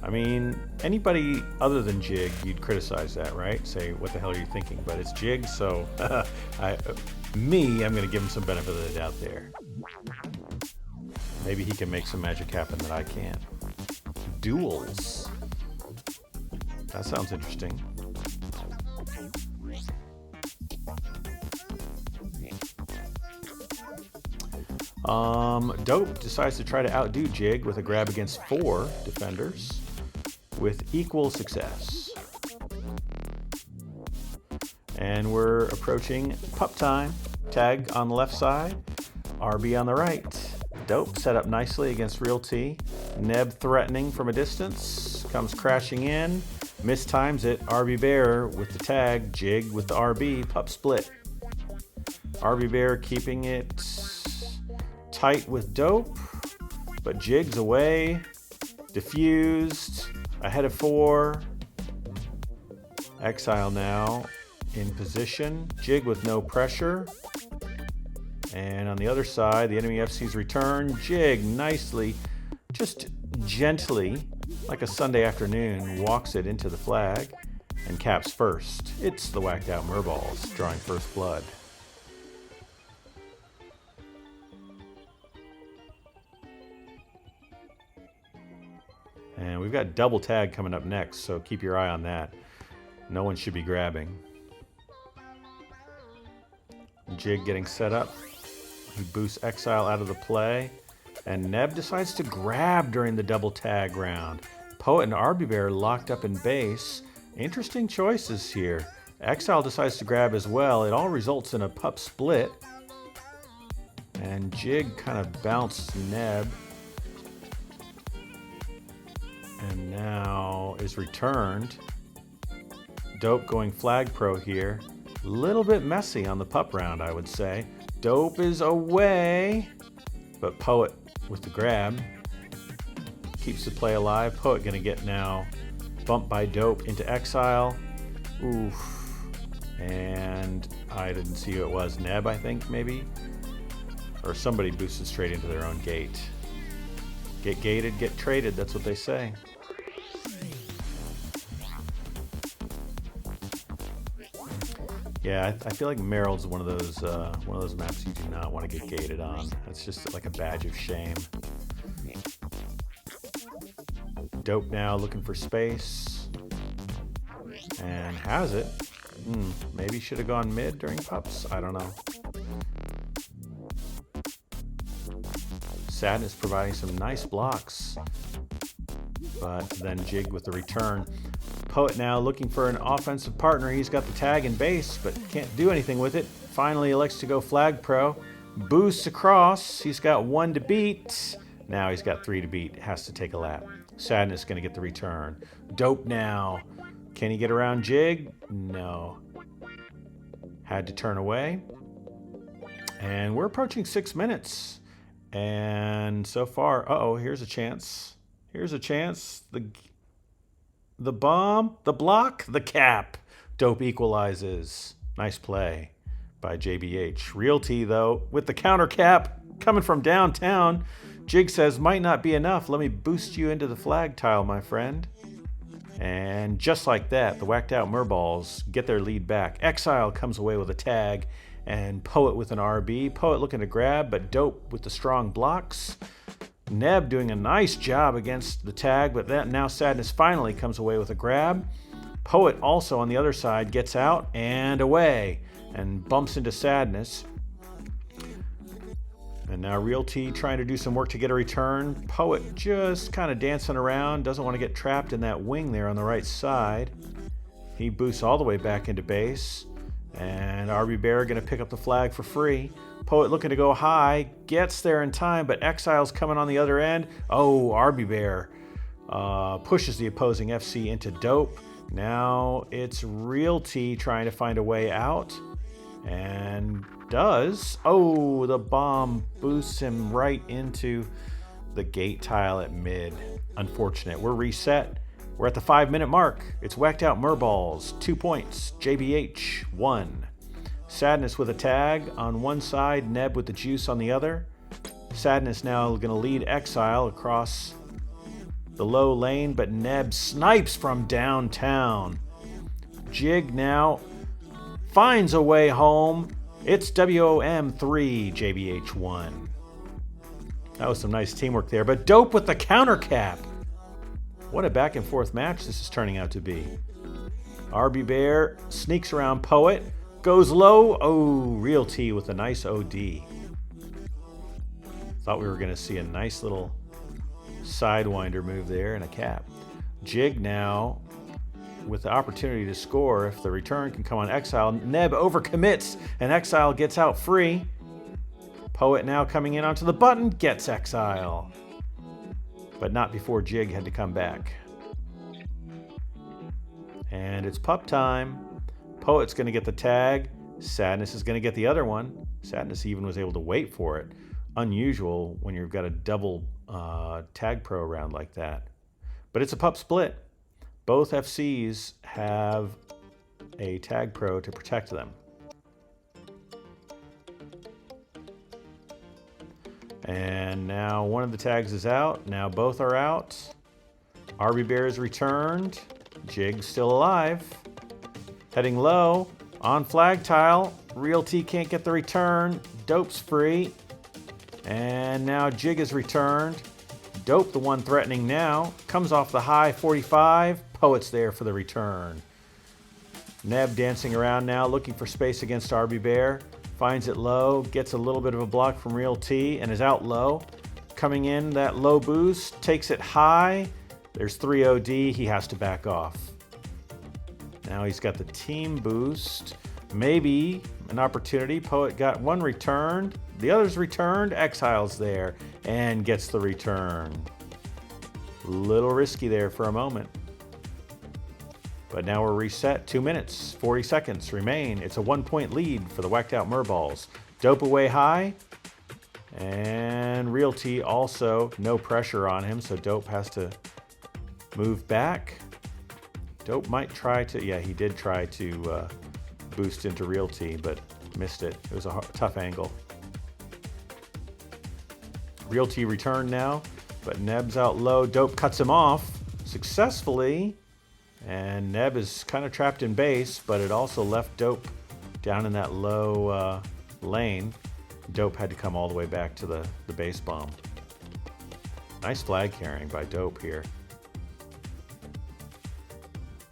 I mean, anybody other than Jig, you'd criticize that, right? Say, what the hell are you thinking? But it's Jig, so I'm going to give him some benefit of the doubt there. Maybe he can make some magic happen that I can't. Duels. That sounds interesting. Dope decides to try to outdo Jig with a grab against 4 defenders with equal success. And we're approaching pup time. Tag on the left side, RB on the right. Dope set up nicely against Real T. Neb threatening from a distance, comes crashing in, mistimes it. RB Bear with the tag, Jig with the RB, pup split. RB Bear keeping it tight with Dope, but Jig's away, diffused, ahead of 4. Exile now in position, Jig with no pressure. And on the other side, the enemy FC's return, Jig nicely, just gently, like a Sunday afternoon, walks it into the flag and caps first. It's the whacked out merballs drawing first blood. And we've got double tag coming up next, so keep your eye on that. No one should be grabbing. Jig getting set up. He boosts Exile out of the play. And Neb decides to grab during the double tag round. Poet and RB Bear locked up in base. Interesting choices here. Exile decides to grab as well. It all results in a pup split. And Jig kind of bounced Neb. And now is returned. Dope going flag pro here. Little bit messy on the pup round, I would say. Dope is away, but Poet with the grab keeps the play alive. Poet gonna get now bumped by Dope into exile. Oof. And I didn't see who it was. Neb, I think, maybe? Or somebody boosted straight into their own gate. Get gated, get traded, that's what they say. Yeah, I feel like Merald's one of those maps you do not want to get gated on. It's just like a badge of shame. Dope now looking for space. And has it. Maybe should have gone mid during pups. I don't know. Sadness providing some nice blocks. But then Jig with the return. Poet now looking for an offensive partner. He's got the tag and base, but can't do anything with it. Finally elects to go flag pro. Boosts across. He's got 1 to beat. Now he's got 3 to beat. Has to take a lap. Sadness going to get the return. Dope now. Can he get around Jig? No. Had to turn away. And we're approaching 6 minutes. And so far, here's a chance. Here's a chance. The bomb, the block, the cap. Dope equalizes. Nice play by JBH. Realty, though, with the counter cap coming from downtown. Jig says, might not be enough. Let me boost you into the flag tile, my friend. And just like that, the whacked out merballs get their lead back. Exile comes away with a tag. And Poet with an RB. Poet looking to grab, but Dope with the strong blocks. Neb doing a nice job against the tag, but that now Sadness finally comes away with a grab. Poet also on the other side gets out and away and bumps into Sadness. And now Realty trying to do some work to get a return. Poet just kind of dancing around, doesn't want to get trapped in that wing there on the right side. He boosts all the way back into base. And RB Bear going to pick up the flag for free. Poet looking to go high, gets there in time, but Exile's coming on the other end. Oh, RB Bear pushes the opposing FC into Dope. Now it's Realty trying to find a way out. And does. Oh, the bomb boosts him right into the gate tile at mid. Unfortunate. We're reset. We're at the 5-minute mark. It's whacked out merballs. 2 points. JBH 1. Sadness with a tag on one side. Neb with the juice on the other. Sadness now going to lead Exile across the low lane, but Neb snipes from downtown. Jig now finds a way home. It's WOM3, JBH1. That was some nice teamwork there, but Dope with the counter cap. What a back and forth match this is turning out to be. RB Bear sneaks around Poet, goes low. Oh, Realty with a nice OD. Thought we were going to see a nice little sidewinder move there and a cap. Jig now with the opportunity to score if the return can come on Exile. Neb overcommits and Exile gets out free. Poet now coming in onto the button, gets Exile. But not before Jig had to come back. And it's pup time. Poet's going to get the tag. Sadness is going to get the other one. Sadness even was able to wait for it. Unusual when you've got a double tag pro round like that. But it's a pup split. Both FCs have a tag pro to protect them. And now one of the tags is out. Now both are out. RB Bear is returned. Jig's still alive. Heading low. On flag tile. Realty can't get the return. Dope's free. And now Jig is returned. Dope, the one threatening now, comes off the high 45. Poet's there for the return. Neb dancing around now, looking for space against RB Bear. Finds it low, gets a little bit of a block from Realty, and is out low. Coming in, that low boost, takes it high. There's 3 OD, he has to back off. Now he's got the team boost. Maybe an opportunity. Poet got one returned. The other's returned. Exile's there and gets the return. Little risky there for a moment. But now we're reset. 2 minutes, 40 seconds remain. It's a 1-point lead for the whacked out merballs. Dope away high. And Realty also no pressure on him, so Dope has to move back. Dope might try to, yeah, he did try to boost into Realty, but missed it. It was a tough angle. Realty returned now, but Neb's out low. Dope cuts him off successfully. And Neb is kind of trapped in base, but it also left Dope down in that low lane. Dope had to come all the way back to the base bomb. Nice flag carrying by Dope here.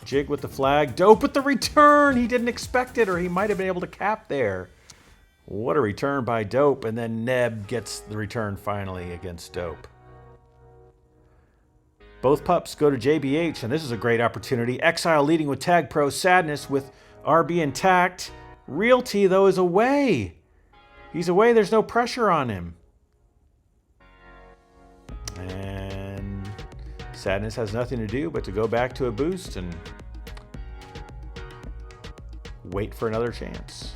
Jig with the flag. Dope with the return. He didn't expect it, or he might have been able to cap there. What a return by Dope, and then Neb gets the return finally against Dope. Both pups go to JBH, and this is a great opportunity. Exile leading with Tag Pro. Sadness with RB intact. Realty, though, is away. He's away. There's no pressure on him. And Sadness has nothing to do but to go back to a boost and wait for another chance.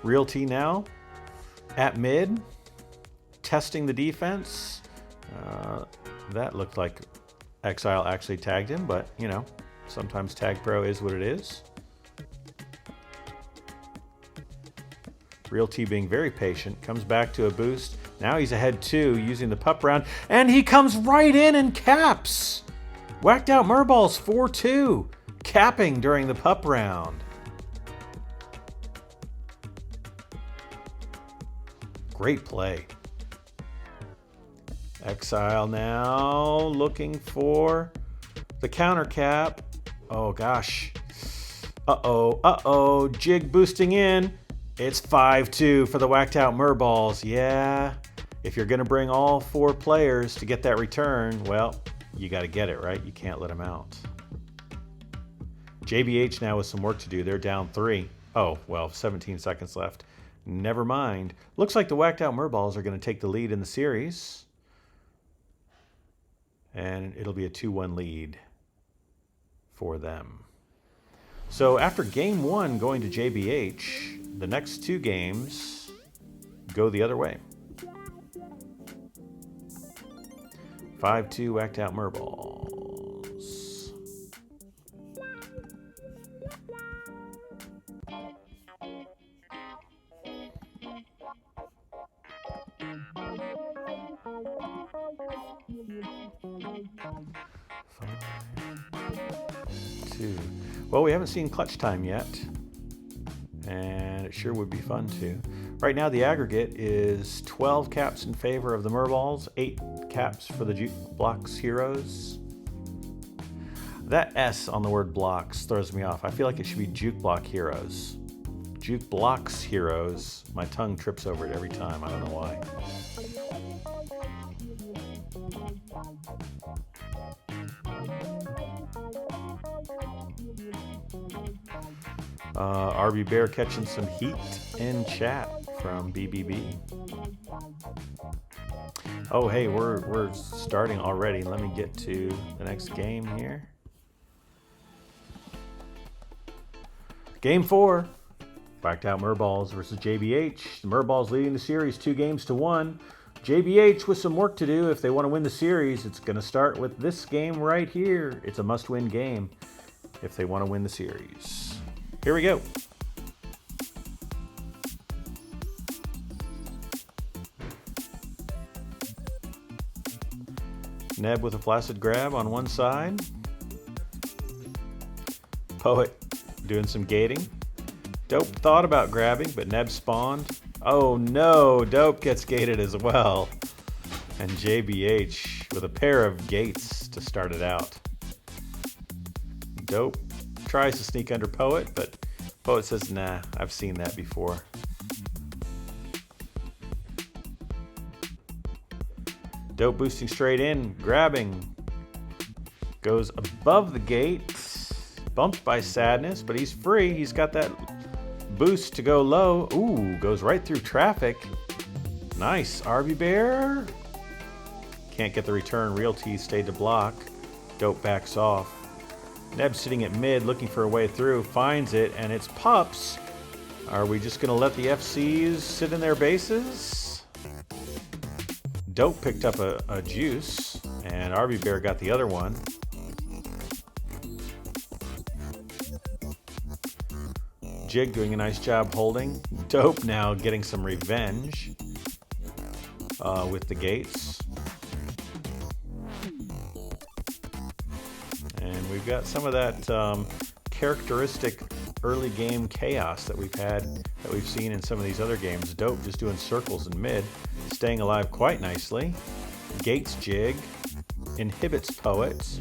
Realty now at mid, testing the defense. That looked like Exile actually tagged him, but you know, sometimes Tag Pro is what it is. Realty being very patient, comes back to a boost. Now he's ahead 2 using the pup round, and he comes right in and caps. Whacked out merballs 4-2, capping during the pup round. Great play. Exile now looking for the counter cap. Oh gosh. Uh-oh. Jig boosting in. It's 5-2 for the whacked out merballs. Yeah. If you're going to bring all 4 players to get that return, well, you got to get it, right? You can't let them out. JBH now with some work to do. They're down 3. Oh, well, 17 seconds left. Never mind. Looks like the whacked out merballs are going to take the lead in the series. And it'll be a 2-1 lead for them. So after game 1 going to JBH, the next 2 games go the other way. 5-2 whacked out merballs. Well, we haven't seen clutch time yet, and it sure would be fun to. Right now, the aggregate is 12 caps in favor of the merballs, 8 caps for the Juke Blocks Heroes. That S on the word blocks throws me off. I feel like it should be Juke Block Heroes. Juke Blocks Heroes. My tongue trips over it every time. I don't know why. RB Bear catching some heat in chat from BBB. Oh, hey, we're starting already. Let me get to the next game here. Game 4. Whacked out merballs versus JBH. The merballs leading the series 2-1. JBH with some work to do if they want to win the series. It's going to start with this game right here. It's a must-win game if they want to win the series. Here we go. Neb with a flaccid grab on one side. Poet doing some gating. Dope thought about grabbing, but Neb spawned. Oh no, Dope gets gated as well. And JBH with a pair of gates to start it out. Dope tries to sneak under Poet, but Poet says, nah, I've seen that before. Dope boosting straight in, grabbing. Goes above the gate. Bumped by Sadness, but he's free. He's got that boost to go low. Ooh, goes right through traffic. Nice, RB Bear. Can't get the return. Realty stayed to block. Dope backs off. Neb sitting at mid, looking for a way through. Finds it, and it's Pups. Are we just going to let the FCs sit in their bases? Dope picked up a juice, and RB Bear got the other one. Jig doing a nice job holding. Dope now getting some revenge with the gates. And we've got some of that characteristic early game chaos that we've seen in some of these other games. Dope just doing circles in mid, staying alive quite nicely. Gates Jig inhibits Poet,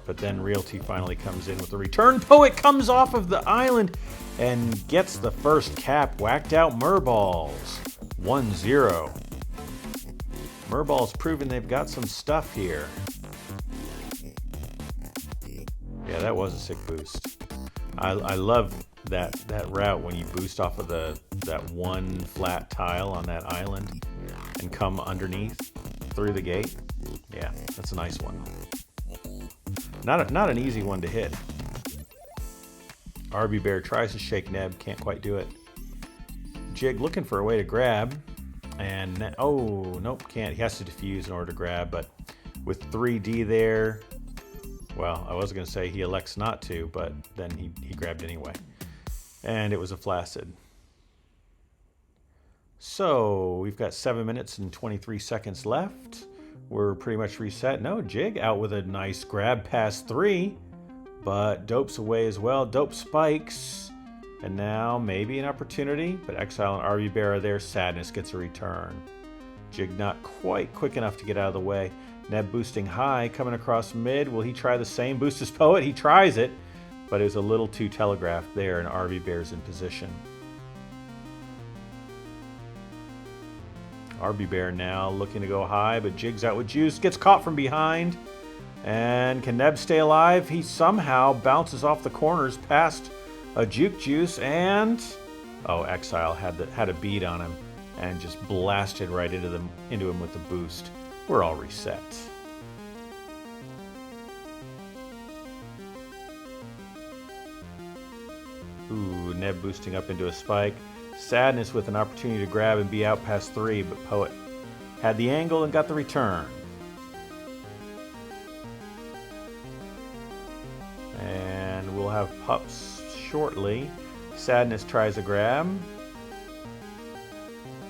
but then Realty finally comes in with the return. Poet comes off of the island and gets the first cap. Whacked out merballs. 1-0. Merballs proving they've got some stuff here. Yeah, that was a sick boost. I love that route when you boost off of that one flat tile on that island and come underneath through the gate. Yeah, that's a nice one. Not an easy one to hit. RB Bear tries to shake Neb, can't quite do it. Jig looking for a way to grab, and oh, nope, can't. He has to defuse in order to grab, but with 3D there, well, I was going to say he elects not to, but then he grabbed anyway. And it was a flaccid. So we've got 7 minutes and 23 seconds left. We're pretty much reset. No, Jig out with a nice grab past 3, but Dope's away as well. Dope spikes, and now maybe an opportunity, but Exile and RB Bear are there. Sadness gets a return. Jig not quite quick enough to get out of the way. Neb boosting high, coming across mid. Will he try the same boost as Poet? He tries it, but it was a little too telegraphed there, and RB Bear's in position. RB Bear now looking to go high, but Jig's out with Juice. Gets caught from behind. And can Neb stay alive? He somehow bounces off the corners past a Juke Juice, and oh, Exile had a bead on him and just blasted right into him with the boost. We're all reset. Ooh, Neb boosting up into a spike. Sadness with an opportunity to grab and be out past 3, but Poet had the angle and got the return. And we'll have Pups shortly. Sadness tries a grab.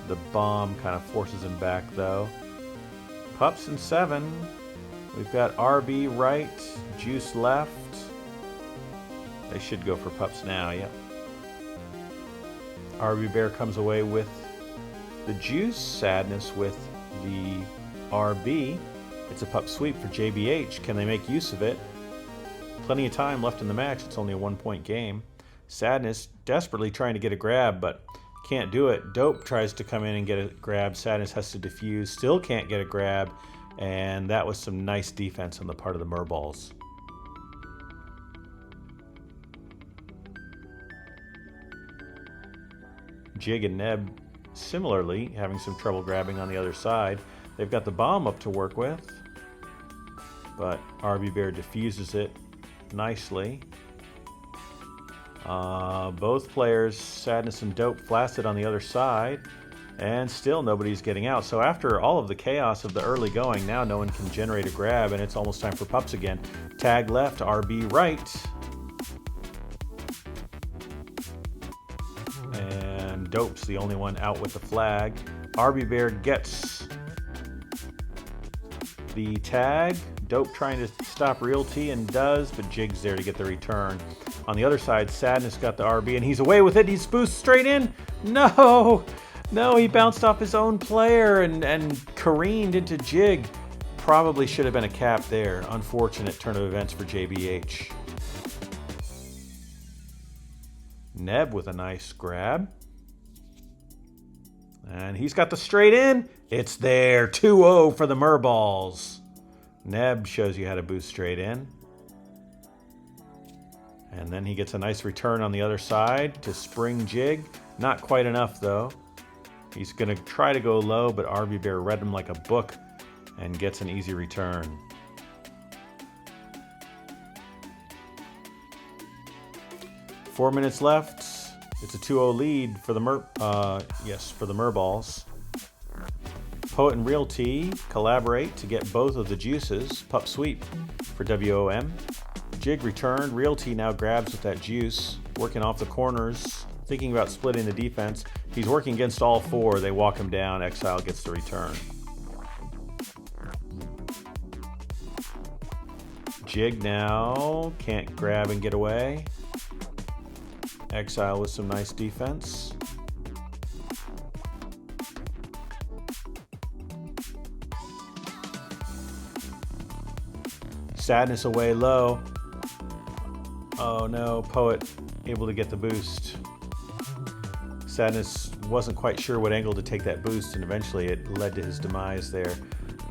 The bomb kind of forces him back though. Pups in 7. We've got RB right, Juice left. They should go for Pups now, yep. RB Bear comes away with the Juice, Sadness with the RB. It's a Pup sweep for JBH. Can they make use of it? Plenty of time left in the match. It's only a 1-point game. Sadness desperately trying to get a grab, but can't do it. Dope tries to come in and get a grab. Sadness has to defuse. Still can't get a grab. And that was some nice defense on the part of the merballs. Jig and Neb similarly having some trouble grabbing on the other side. They've got the bomb up to work with, but RB Bear diffuses it nicely. Both players, Sadness and Dope, flaccid on the other side, and still nobody's getting out. So after all of the chaos of the early going, now no one can generate a grab, and it's almost time for Pups again. Tag left, RB right. And Dope's the only one out with the flag. RB Bear gets the tag. Dope trying to stop Realty and does, but Jig's there to get the return. On the other side, Sadness got the RB and he's away with it. He's boosted straight in. No, he bounced off his own player and careened into Jig. Probably should have been a cap there. Unfortunate turn of events for JBH. Neb with a nice grab. And he's got the straight in. It's there. 2-0 for the merballs. Neb shows you how to boost straight in. And then he gets a nice return on the other side to spring Jig. Not quite enough though. He's going to try to go low, but RB Bear read him like a book and gets an easy return. Four minutes left. It's a 2-0 lead for the merballs. Poet and Realty collaborate to get both of the juices. Pup sweep for WOM. Jig returned. Realty now grabs with that juice, working off the corners, thinking about splitting the defense. He's working against all 4. They walk him down. Exile gets the return. Jig now can't grab and get away. Exile with some nice defense. Sadness away low. Oh no, Poet able to get the boost. Sadness wasn't quite sure what angle to take that boost, and eventually it led to his demise there.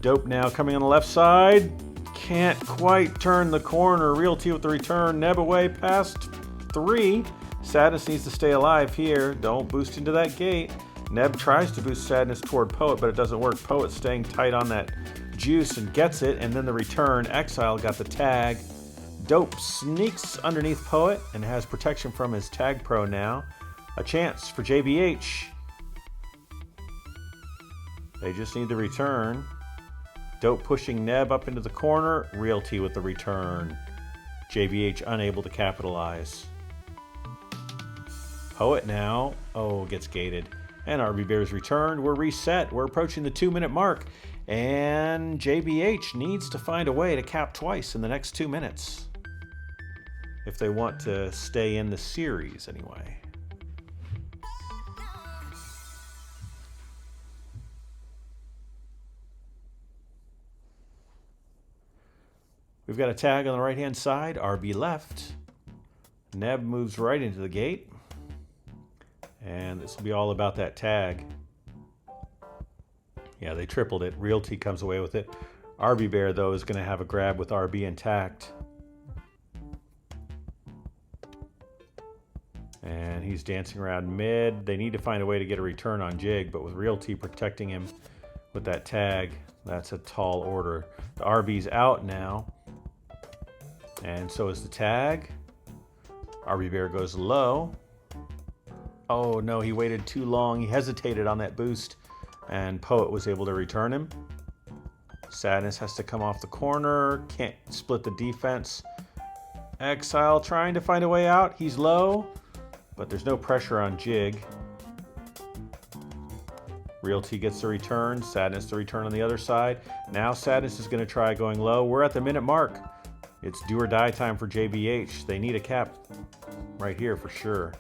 Dope now coming on the left side. Can't quite turn the corner. Realty with the return. Neb away past 3. Sadness needs to stay alive here. Don't boost into that gate. Neb tries to boost Sadness toward Poet, but it doesn't work. Poet staying tight on that juice and gets it, and then the return. Exile got the tag. Dope sneaks underneath Poet and has protection from his tag pro now. A chance for JBH. They just need the return. Dope pushing Neb up into the corner. Realty with the return. JBH unable to capitalize. Poet now, gets gated. And RB Bears returned. We're reset. We're approaching the 2-minute mark. And JBH needs to find a way to cap twice in the next 2 minutes. If they want to stay in the series anyway. We've got a tag on the right-hand side, RB left. Neb moves right into the gate. And this will be all about that tag. Yeah, they tripled it. Realty comes away with it. RB Bear, though, is going to have a grab with RB intact. And he's dancing around mid. They need to find a way to get a return on Jig, but with Realty protecting him with that tag, that's a tall order. The RB's out now. And so is the tag. RB Bear goes low. Oh no, he waited too long. He hesitated on that boost, and Poet was able to return him. Sadness has to come off the corner. Can't split the defense. Exile trying to find a way out. He's low, but there's no pressure on Jig. Realty gets the return. Sadness the return on the other side. Now Sadness is going to try going low. We're at the minute mark. It's do or die time for JBH. They need a cap right here for sure.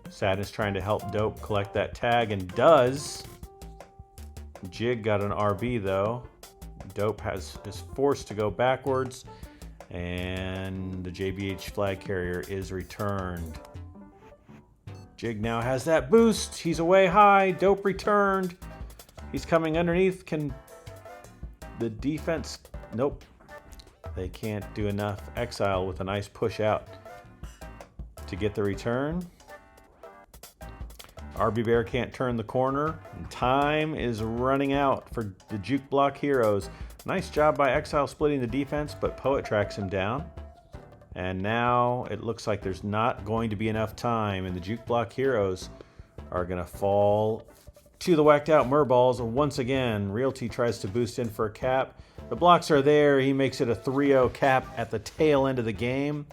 Sadness trying to help Dope collect that tag, and does. Jig got an RB though. Dope is forced to go backwards, and the JBH flag carrier is returned. Jig now has that boost. He's away high. Dope returned. He's coming underneath. Can the defense? Nope. They can't do enough. Exile with a nice push out to get the return. RB Bear can't turn the corner. And time is running out for the Juke Block Heroes. Nice job by Exile splitting the defense, but Poet tracks him down. And now it looks like there's not going to be enough time, and the Juke Block Heroes are going to fall to the whacked out merballs once again. Realty tries to boost in for a cap. The blocks are there. He makes it a 3-0 cap at the tail end of the game.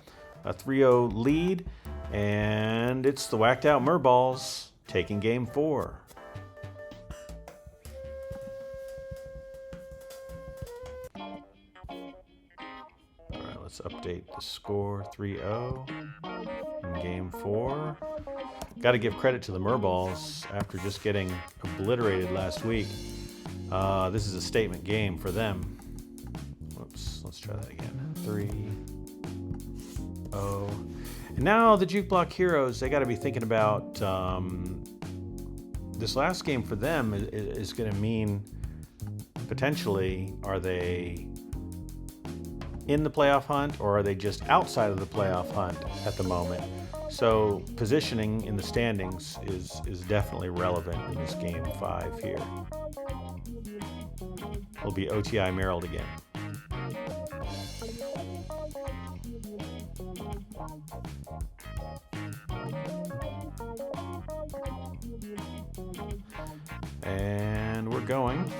A 3-0 lead. And it's the whacked out merballs taking game 4. All right, let's update the score. 3-0 in game 4. Got to give credit to the merballs after just getting obliterated last week. This is a statement game for them. Whoops, let's try that again. 3-0. And now the Juke Block Heroes, they got to be thinking about this last game for them is going to mean potentially, are they in the playoff hunt or are they just outside of the playoff hunt at the moment? So positioning in the standings is definitely relevant in this game 5 here. It'll be OTI Merrill again. And we're going.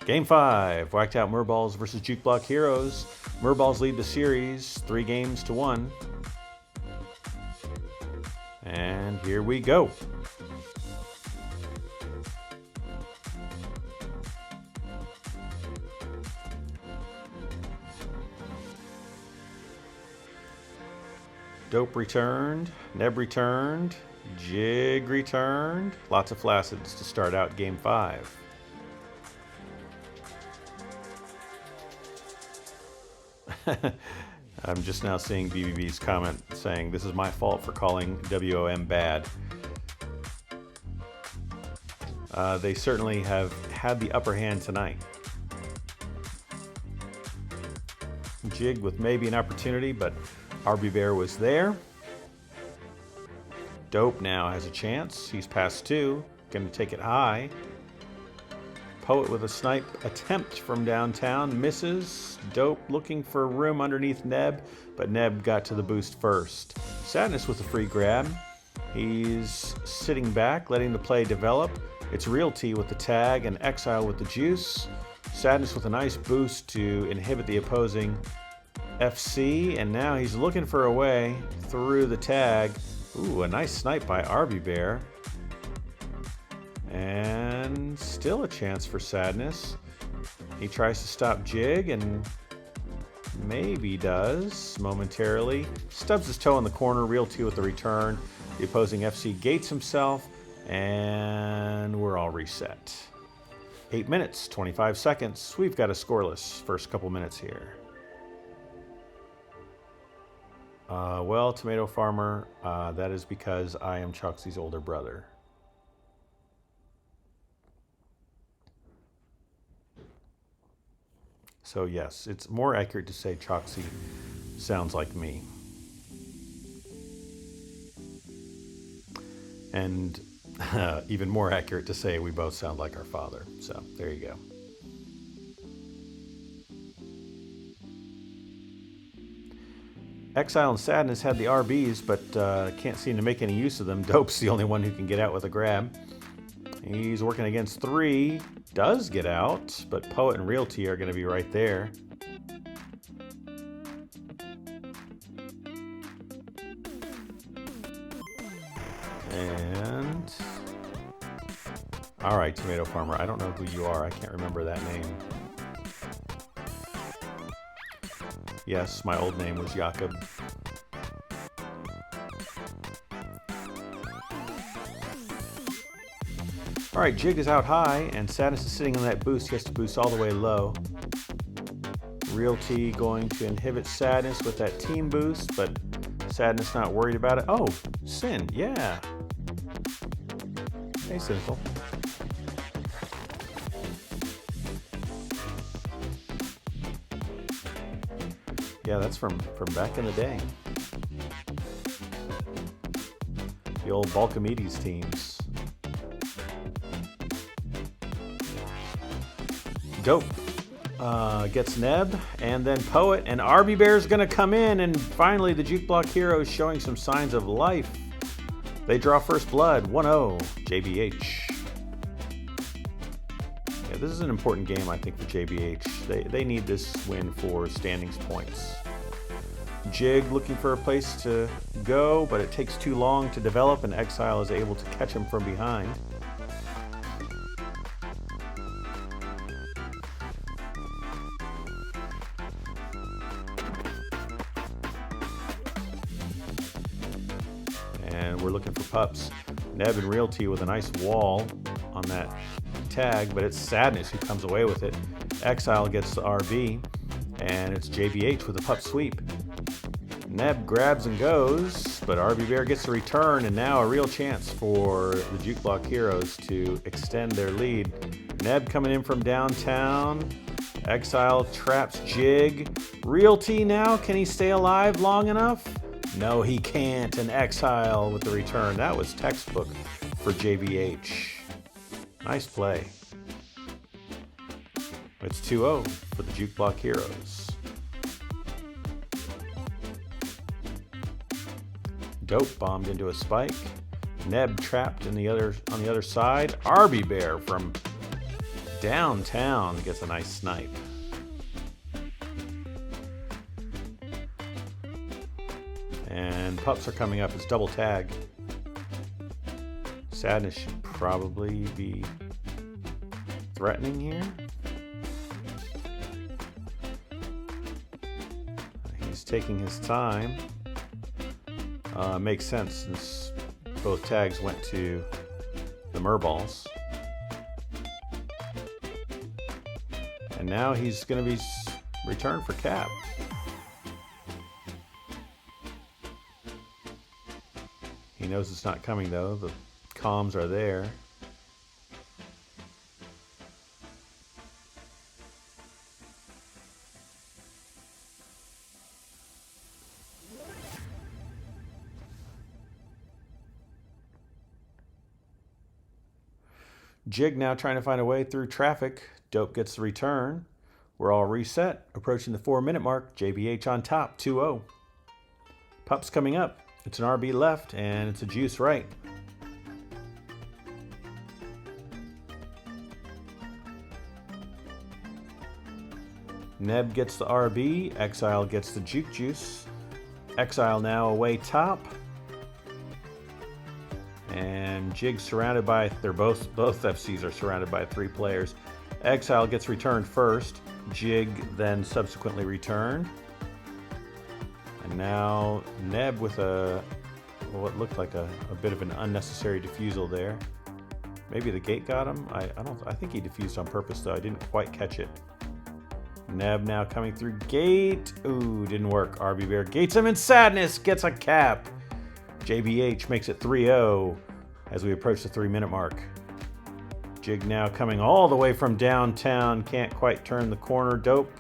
Game 5, whacked out merballs versus Juke Block Heroes. Merballs lead the series 3-1. And here we go. Dope returned, Neb returned, Jig returned. Lots of flacids to start out game 5. I'm just now seeing BBB's comment saying, this is my fault for calling WOM bad. They certainly have had the upper hand tonight. Jig with maybe an opportunity, but RB Bear was there. Dope now has a chance. He's past 2. Gonna take it high. Poet with a snipe attempt from downtown. Misses. Dope looking for room underneath Neb, but Neb got to the boost first. Sadness with a free grab. He's sitting back, letting the play develop. It's Realty with the tag and Exile with the juice. Sadness with a nice boost to inhibit the opposing FC, and now he's looking for a way through the tag. Ooh, a nice snipe by RB Bear. And still a chance for Sadness. He tries to stop Jig, and Maybe does momentarily. Stubs his toe in the corner. Realty with the return. The opposing FC gates himself, and we're all reset. 8 minutes, 25 seconds. We've got a scoreless first couple minutes here. Well, Tomato Farmer, that is because I am Choxy's older brother. So yes, it's more accurate to say Choxy sounds like me. And even more accurate to say we both sound like our father. So there you go. Exile and Sadness had the RBs, but can't seem to make any use of them. Dope's the only one who can get out with a grab. He's working against 3. Does get out, but Poet and Realty are going to be right there. And all right, Tomato Farmer, I don't know who you are. I can't remember that name. Yes, my old name was Jakob. All right, Jig is out high, and Sadness is sitting in that boost. He has to boost all the way low. Realty going to inhibit Sadness with that team boost, but Sadness not worried about it. Oh, Sin, yeah. Hey, Sinful. Yeah, that's from back in the day. The old Balcomedes teams. Dope gets Neb, and then Poet, and RB Bear's gonna come in, and finally the Juke Block Heroes showing some signs of life. They draw first blood, 1-0, JBH. Yeah, this is an important game, I think, for JBH. They need this win for standings points. Jig looking for a place to go, but it takes too long to develop, and Exile is able to catch him from behind. And we're looking for pups. Neb and Realty with a nice wall on that tag, but it's Sadness who comes away with it. Exile gets the RB, and it's JBH with a pup sweep. Neb grabs and goes, but RB Bear gets the return, and now a real chance for the Juke Block Heroes to extend their lead. Neb coming in from downtown. Exile traps Jig. Realty now, can he stay alive long enough? No, he can't, and Exile with the return. That was textbook for JBH. Nice play. It's 2-0 for the Juke Block Heroes. Dope bombed into a spike. Neb trapped on the other side. RB Bear from downtown gets a nice snipe. And pups are coming up. It's double tag. Sadness should probably be threatening here. He's taking his time. Makes sense since both tags went to the merballs. And now he's going to be returned for cap. He knows it's not coming though. The comms are there. Jig now trying to find a way through traffic. Dope gets the return. We're all reset. Approaching the 4-minute mark. JBH on top, 2-0. Pups coming up. It's an RB left, and it's a juice right. Neb gets the RB. Exile gets the Juke Juice. Exile now away top. And Jig surrounded by, both FCs are surrounded by 3 players. Exile gets returned first. Jig then subsequently returned. Now Neb with what looked like a bit of an unnecessary defusal there. Maybe the gate got him. I think he defused on purpose though. I didn't quite catch it. Neb now coming through gate. Ooh, didn't work. RB Bear gates him in sadness. Gets a cap. JBH makes it 3-0 as we approach the 3-minute mark. Jig now coming all the way from downtown. Can't quite turn the corner. Dope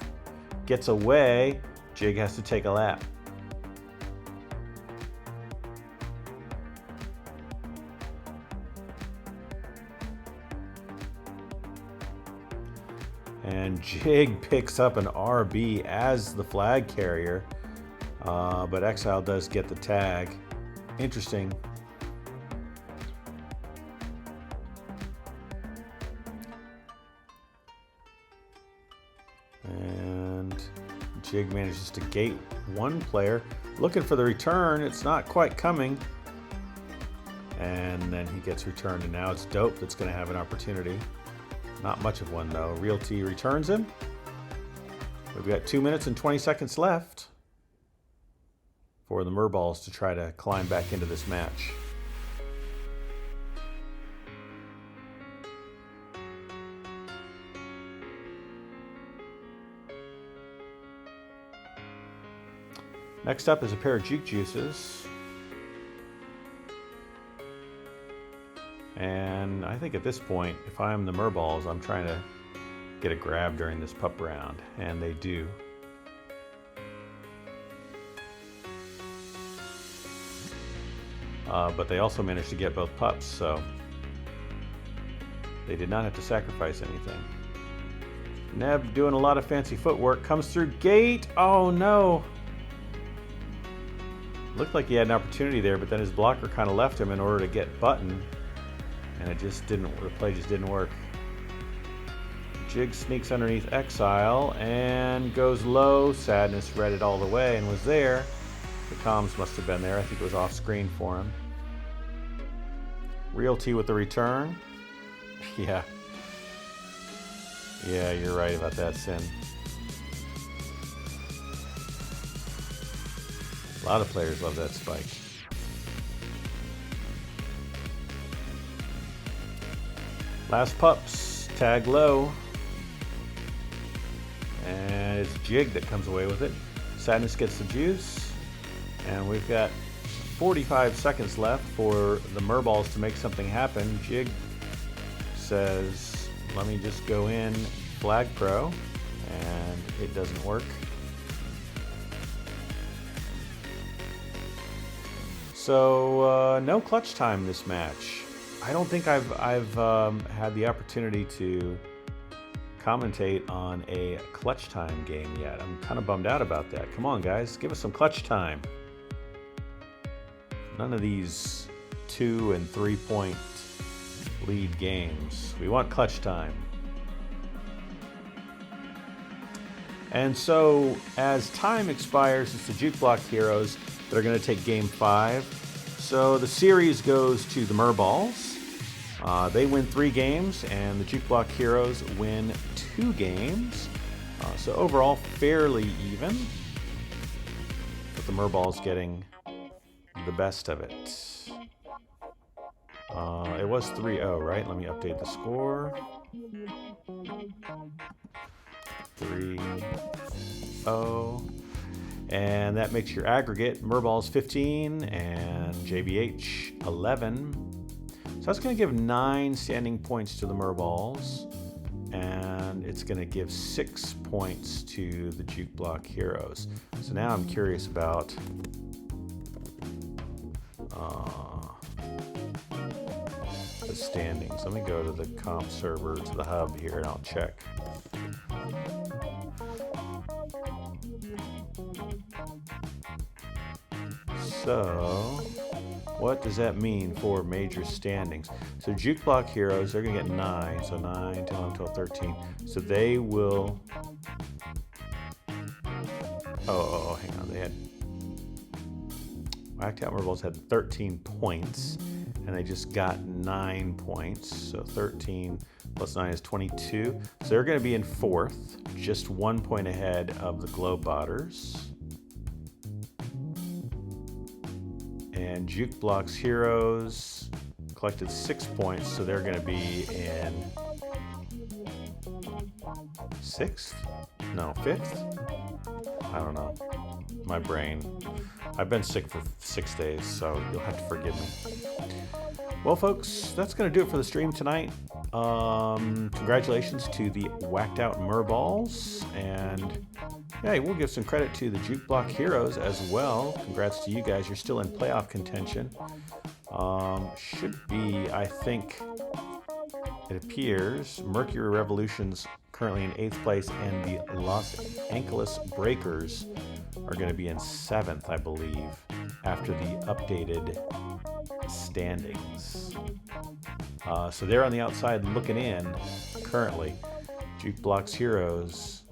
gets away. Jig has to take a lap. And Jig picks up an RB as the flag carrier, but Exile does get the tag. Interesting. And Jig manages to gate one player. Looking for the return. It's not quite coming. And then he gets returned, and now it's Dope that's going to have an opportunity. Not much of one, though. Realty returns him. We've got 2 minutes and 20 seconds left for the merballs to try to climb back into this match. Next up is a pair of Juke Juices. And I think at this point, if I'm the merballs, I'm trying to get a grab during this pup round, and they do. But they also managed to get both pups, so they did not have to sacrifice anything. Neb doing a lot of fancy footwork, comes through gate. Oh no! Looked like he had an opportunity there, but then his blocker kind of left him in order to get button. And it just didn't, the play just didn't work. Jig sneaks underneath Exile and goes low. Sadness read it all the way and was there. The comms must have been there. I think it was off screen for him. Realty with the return. Yeah. Yeah, you're right about that, Sin. A lot of players love that spike. Last pups, tag low. And it's Jig that comes away with it. Sadness gets the juice. And we've got 45 seconds left for the merballs to make something happen. Jig says, let me just go in flag pro. And it doesn't work. So no clutch time this match. I don't think I've had the opportunity to commentate on a clutch time game yet. I'm kind of bummed out about that. Come on, guys, give us some clutch time. None of these 2 and 3 point lead games. We want clutch time. And so as time expires, it's the Juke Blocks Heroes that are going to take game 5. So the series goes to the merballs. They win 3 games, and the Juke Blocks Heroes win 2 games. So overall, fairly even, with the merballs getting the best of it. It was 3-0, right? Let me update the score. 3-0. And that makes your aggregate merballs 15 and JBH 11. So that's going to give 9 standing points to the merballs, and it's going to give 6 points to the Juke Blocks Heroes. So now I'm curious about the standings. Let me go to the comp server, to the hub here, and I'll check. So, what does that mean for major standings? So Juke Blocks Heroes, they're going to get 9. So 9, 10, 11, 12, 13. So they will... Oh, hang on. They had... Whacked Out Merballs had 13 points, and they just got 9 points. So 13 plus 9 is 22. So they're going to be in 4th, just 1 point ahead of the Globetrotters. And Juke Blocks Heroes collected 6 points, so they're going to be in 6th? No, 5th? I don't know. My brain. I've been sick for 6 days, so you'll have to forgive me. Well, folks, that's going to do it for the stream tonight. Congratulations to the whacked out merballs, and hey, we'll give some credit to the Juke Block Heroes as well. Congrats to you guys. You're still in playoff contention. Should be, I think, it appears, Mercury Revolution's currently in 8th place, and the Los Angeles Breakers are going to be in 7th, I believe, after the updated standings. So they're on the outside looking in currently. Juke Blocks Heroes,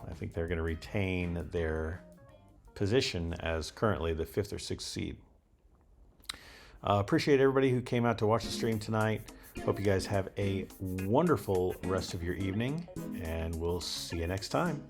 I think they're going to retain their position as currently the 5th or 6th seed. Appreciate everybody who came out to watch the stream tonight. Hope you guys have a wonderful rest of your evening, and we'll see you next time.